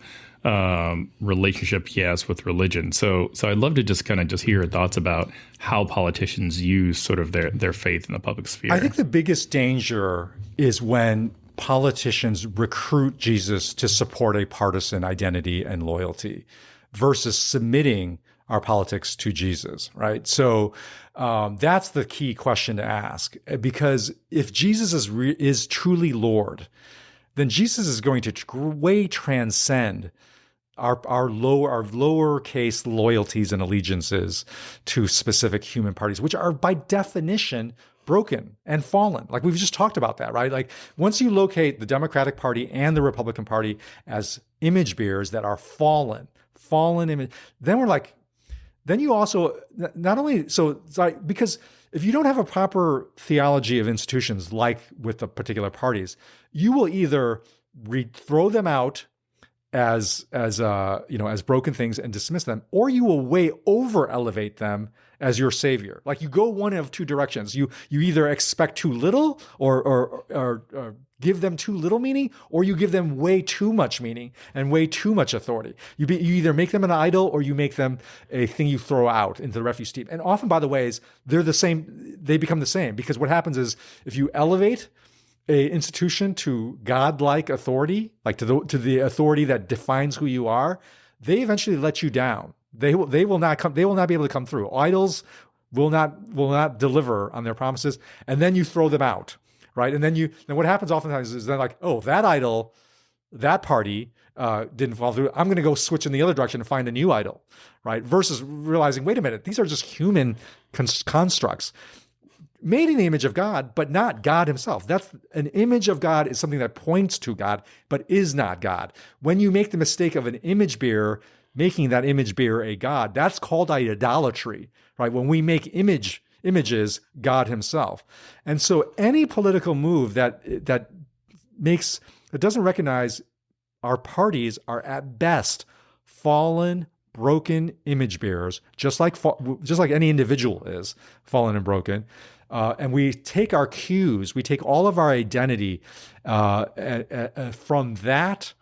relationship he has with religion. So I'd love to just kind of hear your thoughts about how politicians use sort of their faith in the public sphere. I think the biggest danger is when politicians recruit Jesus to support a partisan identity and loyalty versus submitting our politics to Jesus, right? So that's the key question to ask, because if Jesus is truly Lord, then Jesus is going to way transcend our lowercase loyalties and allegiances to specific human parties, which are by definition broken and fallen. Like we've just talked about that, right? Like once you locate the Democratic Party and the Republican Party as image bearers that are fallen image, then you also not only because if you don't have a proper theology of institutions, like with the particular parties, you will either throw them out as broken things and dismiss them, or you will way over elevate them as your savior. Like you go one of two directions. You either expect too little or give them too little meaning, or you give them way too much meaning and way too much authority. You either make them an idol or you make them a thing you throw out into the refuse heap. And often, by the way, they're the same. They become the same, because what happens is if you elevate a institution to godlike authority, like to the authority that defines who you are, they eventually let you down. They will not be able to come through. Idols will not deliver on their promises, and then you throw them out, right? And then what happens oftentimes is then like, oh, that idol, that party didn't fall through. I'm going to go switch in the other direction and find a new idol, right? Versus realizing, wait a minute, these are just human constructs. Made in the image of God, but not God himself. That's an image of God is something that points to God, but is not God. When you make the mistake of an image bearer, making that image bearer a God, that's called idolatry, right? When we make images God himself. And so any political move that doesn't recognize our parties are at best fallen, broken image bearers, just like any individual is fallen and broken. And we take our cues, we take all of our identity from that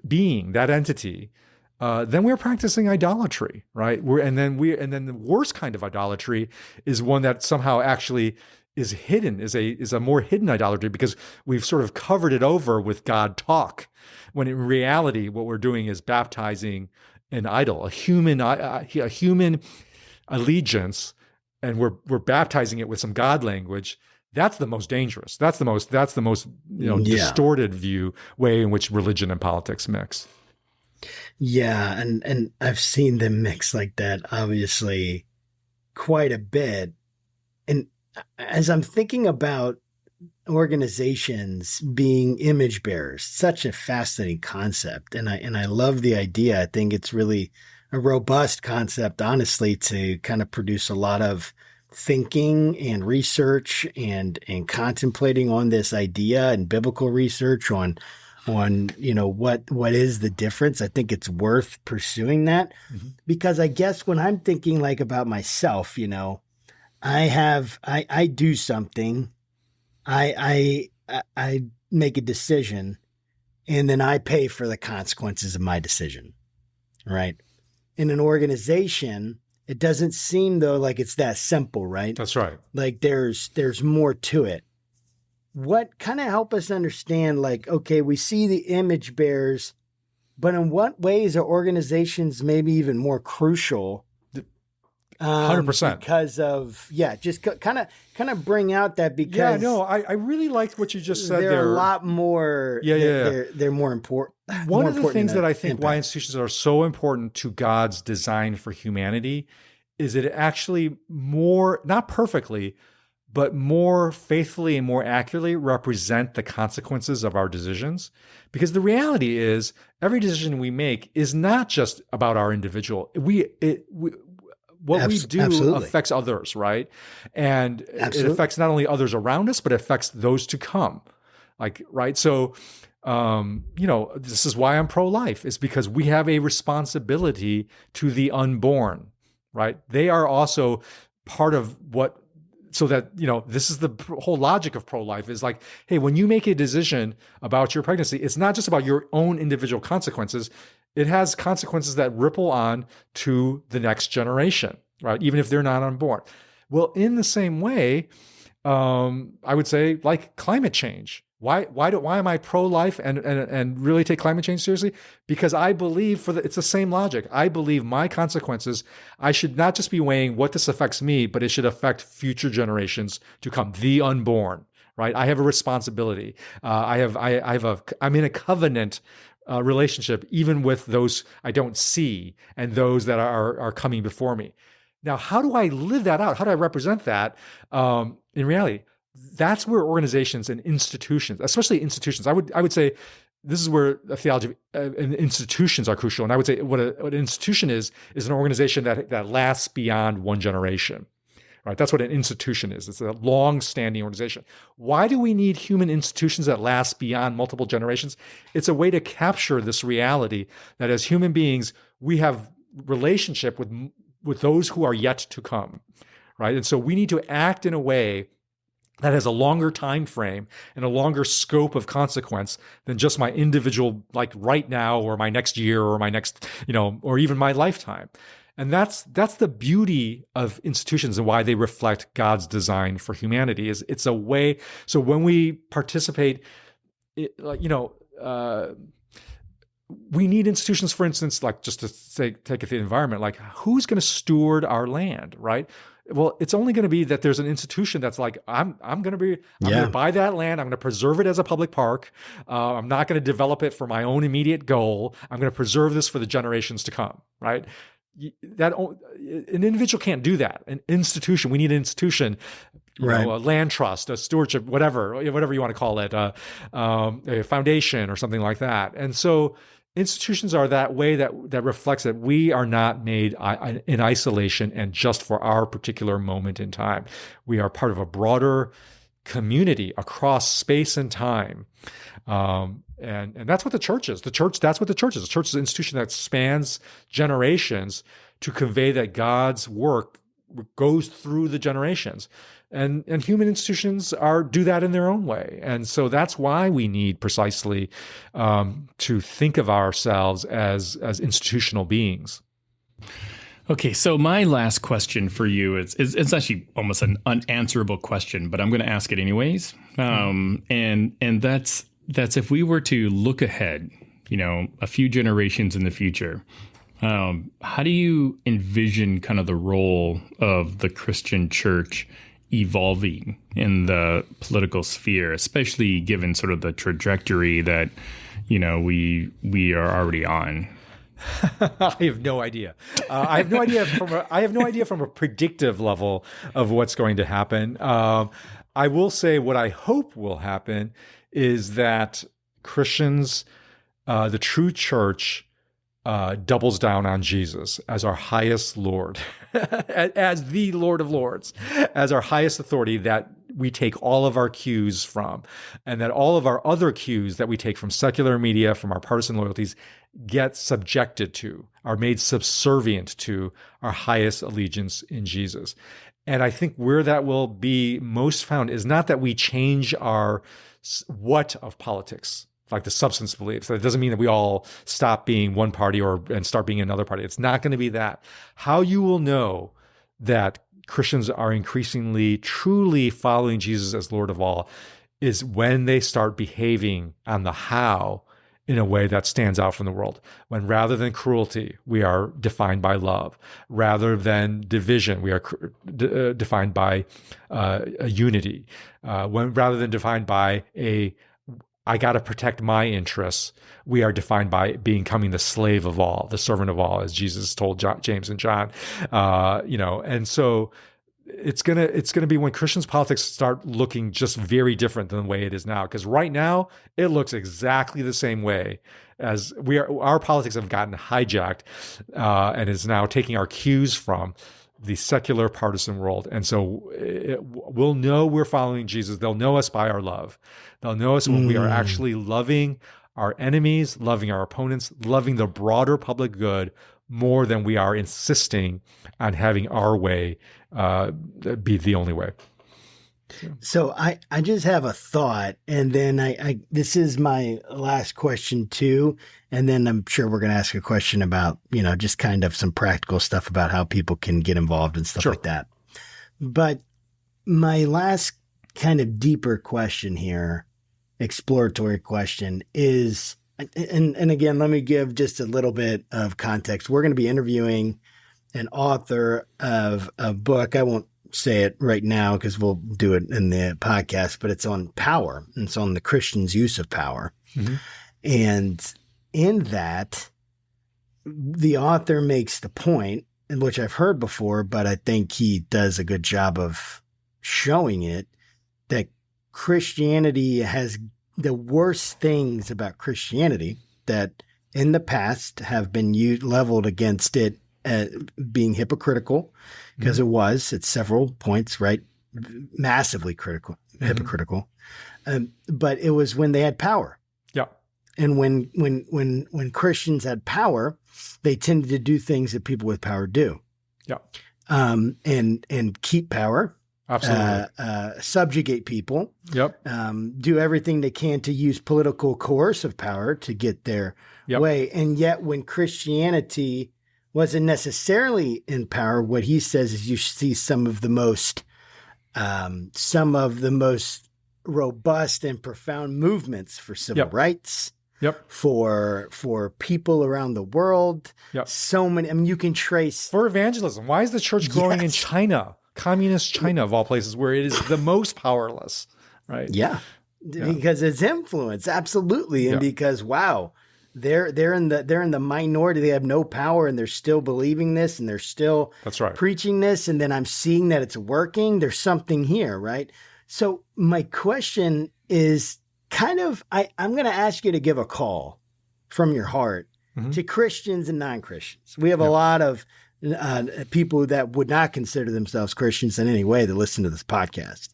being, that entity. Then we're practicing idolatry, right? And then the worst kind of idolatry is one that somehow actually is hidden, is a more hidden idolatry, because we've sort of covered it over with God talk, when in reality what we're doing is baptizing an idol, a human allegiance. And we're baptizing it with some God language. That's the most dangerous. That's the most distorted way in which religion and politics mix. Yeah, and I've seen them mix like that, obviously, quite a bit. And as I'm thinking about organizations being image bearers, such a fascinating concept, and I love the idea. I think it's really a robust concept, honestly, to kind of produce a lot of thinking and research and contemplating on this idea, and biblical research on what is the difference. I think it's worth pursuing that, because I guess when I'm thinking like about myself, I do something, I make a decision, and then I pay for the consequences of my decision, right? In an organization, it doesn't seem though like it's that simple, right? That's right. Like there's more to it. What kind of help us understand, like, okay, we see the image bearers, but in what ways are organizations maybe even more crucial? 100%. Because of, just kind of bring out that, because I really liked what you just said there. They're a lot more, they're more important. One of the things that I think why institutions are so important to God's design for humanity is that it actually more, not perfectly, but more faithfully and more accurately represent the consequences of our decisions. Because the reality is, every decision we make is not just about our individual. What we do affects others, right? And it affects not only others around us, but it affects those to come. Like, right? So, this is why I'm pro-life, is because we have a responsibility to the unborn, right? They are also part of so that, this is the whole logic of pro-life, is like, hey, when you make a decision about your pregnancy, it's not just about your own individual consequences. It has consequences that ripple on to the next generation, right? Even if they're not unborn. Well, in the same way, I would say, like climate change. Why am I pro-life and really take climate change seriously? Because I believe it's the same logic. I believe my consequences, I should not just be weighing what this affects me, but it should affect future generations to come, the unborn, right? I have a responsibility. I'm in a covenant relationship, even with those I don't see and those that are coming before me. Now, how do I live that out? How do I represent that in reality? That's where organizations and institutions, especially institutions, I would say this is where the theology and institutions are crucial. And I would say what an institution is an organization that lasts beyond one generation, right? That's what an institution is. It's a long-standing organization. Why do we need human institutions that last beyond multiple generations? It's a way to capture this reality that as human beings, we have relationship with those who are yet to come, right? And so we need to act in a way that has a longer time frame and a longer scope of consequence than just my individual, like right now or my next year or my next, or even my lifetime. And that's the beauty of institutions and why they reflect God's design for humanity. Is it's a way. So when we participate, we need institutions, for instance, like just to say, take the environment, like who's going to steward our land, right? Well, it's only going to be that there's an institution that's like, I'm going to buy that land. I'm going to preserve it as a public park. I'm not going to develop it for my own immediate goal. I'm going to preserve this for the generations to come, right? That an individual can't do that. An institution, we need an institution, a land trust, a stewardship, whatever you want to call it, a foundation or something like that. And so institutions are that way that reflects that we are not made in isolation and just for our particular moment in time. We are part of a broader community across space and time. And that's what the church is. That's what the church is. The church is an institution that spans generations to convey that God's work goes through the generations. And human institutions do that in their own way. And so that's why we need precisely to think of ourselves as institutional beings. Okay, so my last question for you is it's actually almost an unanswerable question, but I'm going to ask it anyways. And that's if we were to look ahead, a few generations in the future, how do you envision kind of the role of the Christian church evolving in the political sphere, especially given sort of the trajectory that, we are already on? I have no idea. I have no idea from a predictive level of what's going to happen. I will say what I hope will happen is that Christians, the true church, doubles down on Jesus as our highest Lord, as the Lord of Lords, as our highest authority that we take all of our cues from, and that all of our other cues that we take from secular media, from our partisan loyalties, get subjected to, are made subservient to our highest allegiance in Jesus. And I think where that will be most found is not that we change our what of politics, like the substance beliefs. That doesn't mean that we all stop being one party and start being another party. It's not going to be that. How you will know that Christians are increasingly truly following Jesus as Lord of all is when they start behaving on the how in a way that stands out from the world. When rather than cruelty, we are defined by love. Rather than division, we are defined by a unity. Rather than defined by I got to protect my interests, we are defined by becoming the slave of all, the servant of all, as Jesus told James and John. And so it's gonna be when Christians' politics start looking just very different than the way it is now. Because right now it looks exactly the same way as our politics have gotten hijacked and is now taking our cues from the secular partisan world. And so we'll know we're following Jesus. They'll know us by our love. They'll know us when we are actually loving our enemies, loving our opponents, loving the broader public good more than we are insisting on having our way be the only way. So I just have a thought, and then I this is my last question too, and then I'm sure we're going to ask a question about, just kind of some practical stuff about how people can get involved and stuff like that. But my last kind of deeper question here, exploratory question is, and again, let me give just a little bit of context. We're going to be interviewing an author of a book. I won't say it right now because we'll do it in the podcast, but it's on power. And it's on the Christian's use of power. Mm-hmm. And in that, the author makes the point, which I've heard before, but I think he does a good job of showing it, that Christianity has the worst things about Christianity that in the past have been leveled against it being hypocritical, because it was at several points, right? Massively hypocritical. But it was when they had power. Yeah. And when Christians had power, they tended to do things that people with power do. Yeah. And keep power. Absolutely. Subjugate people. Yep. Do everything they can to use political coercive power to get their way. And yet when Christianity wasn't necessarily in power, what he says is you see some of the most robust and profound movements for civil rights. Yep. For people around the world. Yep. So many. I mean, you can trace for evangelism. Why is the church growing in China? Communist China, of all places, where it is the most powerless, right? Yeah. Because it's influence, absolutely, and because they're in the minority. They have no power, and they're still believing this, and they're still preaching this. And then I'm seeing that it's working. There's something here, right? So my question is kind of I'm going to ask you to give a call from your heart to Christians and non-Christians. We have a lot of people that would not consider themselves Christians in any way that listen to this podcast.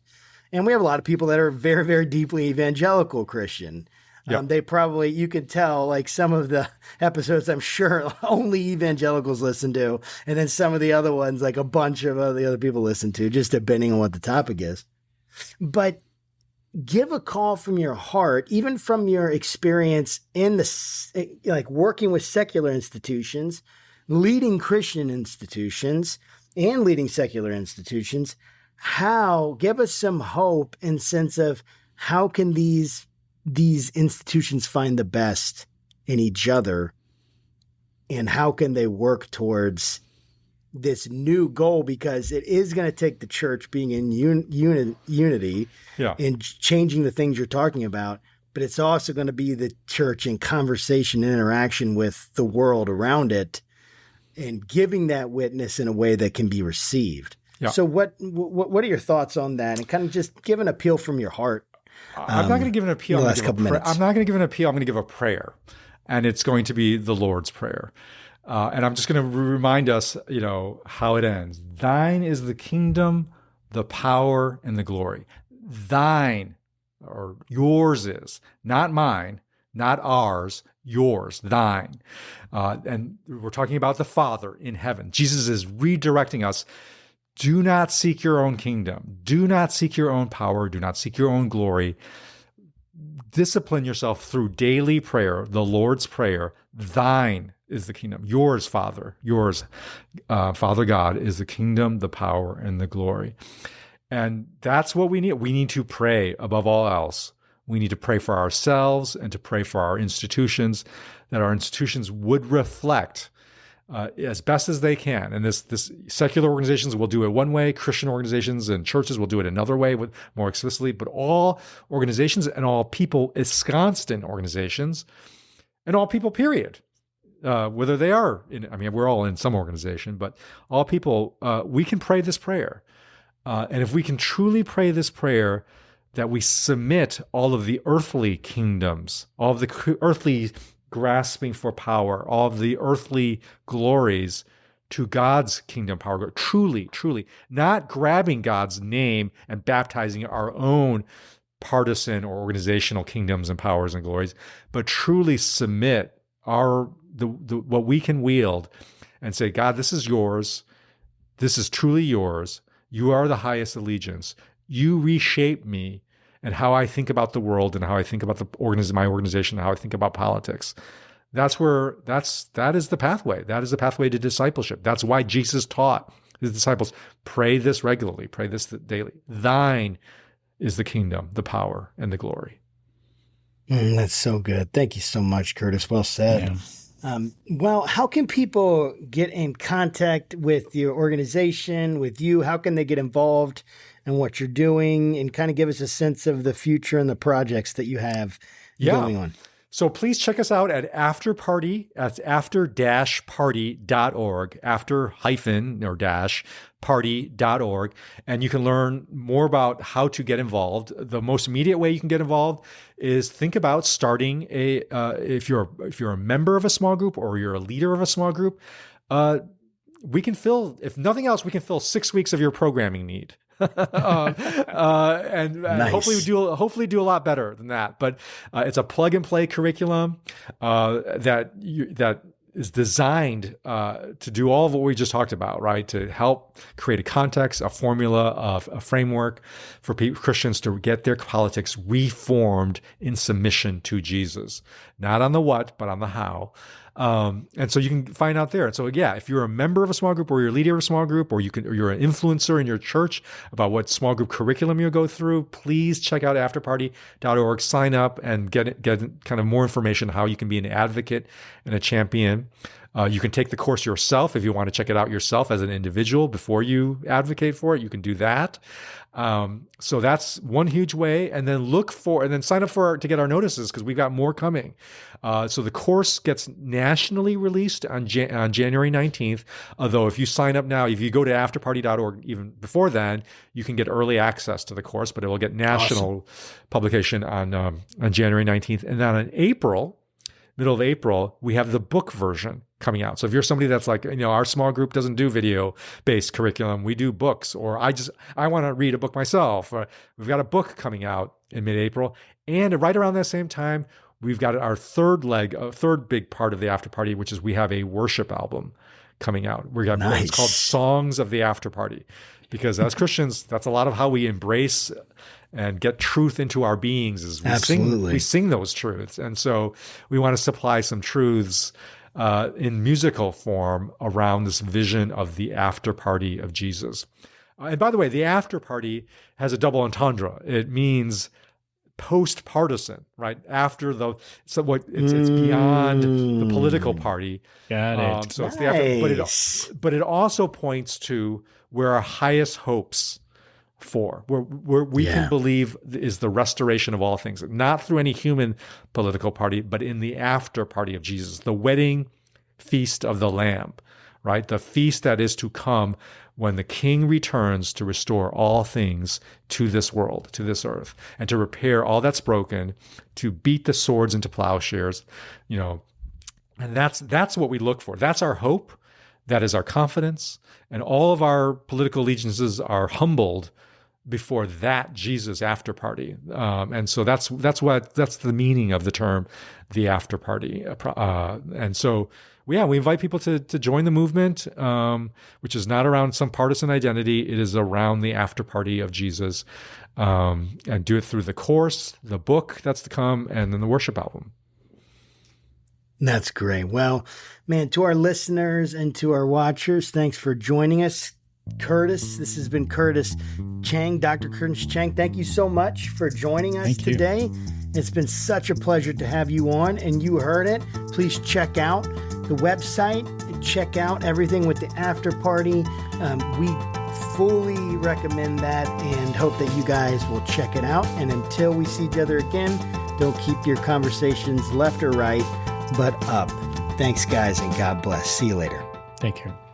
And we have a lot of people that are very, very deeply evangelical Christian. They probably, you can tell, like some of the episodes, I'm sure only evangelicals listen to. And then some of the other ones, like a bunch of the other people listen to, just depending on what the topic is. But give a call from your heart, even from your experience in like working with secular institutions, leading Christian institutions and leading secular institutions. Give us some hope and sense of how can these institutions find the best in each other, and how can they work towards this new goal, because it is going to take the church being in unity and changing the things you're talking about, but it's also going to be the church in conversation and interaction with the world around it, and giving that witness in a way that can be received. Yeah. So what are your thoughts on that? And kind of just give an appeal from your heart. I'm not going to give an appeal. I'm not going to give an appeal. I'm going to give a prayer, and it's going to be the Lord's Prayer. And I'm just going to remind us, how it ends. Thine is the kingdom, the power, and the glory. Thine, or yours is, not mine, not ours, yours, thine. And we're talking about the Father in heaven. Jesus is redirecting us. Do not seek your own kingdom. Do not seek your own power. Do not seek your own glory. Discipline yourself through daily prayer, the Lord's Prayer. Thine is the kingdom. Yours, Father. Yours, Father God, is the kingdom, the power, and the glory. And that's what we need. We need to pray above all else. We need to pray for ourselves and to pray for our institutions, that our institutions would reflect as best as they can. And this secular organizations will do it one way, Christian organizations and churches will do it another way, with more explicitly, but all organizations and all people ensconced in organizations, and all people, period. Whether they are we're all in some organization, but all people, we can pray this prayer. And if we can truly pray this prayer, that we submit all of the earthly kingdoms, all of the earthly grasping for power, all of the earthly glories to God's kingdom power, truly, not grabbing God's name and baptizing our own partisan or organizational kingdoms and powers and glories, but truly submit what we can wield and say, God, this is yours. This is truly yours. You are the highest allegiance. You reshape me and how I think about the world and how I think about my organization, and how I think about politics. That is the pathway. That is the pathway to discipleship. That's why Jesus taught his disciples, pray this regularly, pray this daily. Thine is the kingdom, the power, and the glory. That's so good. Thank you so much, Curtis. Well said. Yeah. Well, how can people get in contact with your organization, with you? How can they get involved in what you're doing, and kind of give us a sense of the future and the projects that you have going on? So please check us out at Afterparty. That's after-party.org, after-party.org. And you can learn more about how to get involved. The most immediate way you can get involved is think about starting if you're a member of a small group or you're a leader of a small group, we can fill, if nothing else, we can fill 6 weeks of your programming need. And Nice. hopefully do a lot better than that. But it's a plug and play curriculum that is designed to do all of what we just talked about, right? To help create a context, a formula, a framework for Christians to get their politics reformed in submission to Jesus, not on the what, but on the how. And so you can find out there. And so, yeah, if you're a member of a small group or you're a leader of a small group or you're an influencer in your church about what small group curriculum you'll go through, please check out afterparty.org, sign up and get kind of more information how you can be an advocate and a champion. You can take the course yourself if you want to check it out yourself as an individual before you advocate for it. You can do that. So that's one huge way. And then sign up to get our notices because we've got more coming. So the course gets nationally released on January 19th. Although if you sign up now, if you go to afterparty.org even before then, you can get early access to the course, but it will get national publication on January 19th. And then in middle of April, we have the book version coming out. So if you're somebody that's like, our small group doesn't do video-based curriculum, we do books, or I want to read a book myself. We've got a book coming out in mid-April. And right around that same time, we've got our third big part of the After Party, which is we have a worship album coming out. Nice. It's called Songs of the After Party. Because as Christians, that's a lot of how we embrace and get truth into our beings is we sing those truths. And so we want to supply some truths in musical form around this vision of the after party of Jesus. And by the way, the after party has a double entendre. It means post-partisan, right? It's beyond the political party. Got it. So it's the after, but it also points to where our highest hopes where we can believe is the restoration of all things, not through any human political party, but in the after party of Jesus, the wedding feast of the Lamb, right? The feast that is to come when the King returns to restore all things to this world, to this earth, and to repair all that's broken, to beat the swords into plowshares, and that's what we look for. That's our hope. That is our confidence. And all of our political allegiances are humbled before that Jesus after party. And so that's the meaning of the term, the after party. And so, we invite people to join the movement, which is not around some partisan identity. It is around the after party of Jesus, and do it through the course, the book that's to come, and then the worship album. That's great. Well, man, to our listeners and to our watchers, thanks for joining us. Curtis, this has been Curtis Chang, Dr. Curtis Chang. Thank you so much for joining us today. It's been such a pleasure to have you on, and you heard it. Please check out the website, check out everything with the after party. We fully recommend that and hope that you guys will check it out. And until we see each other again, don't keep your conversations left or right, but up. Thanks, guys, and God bless. See you later. Take care.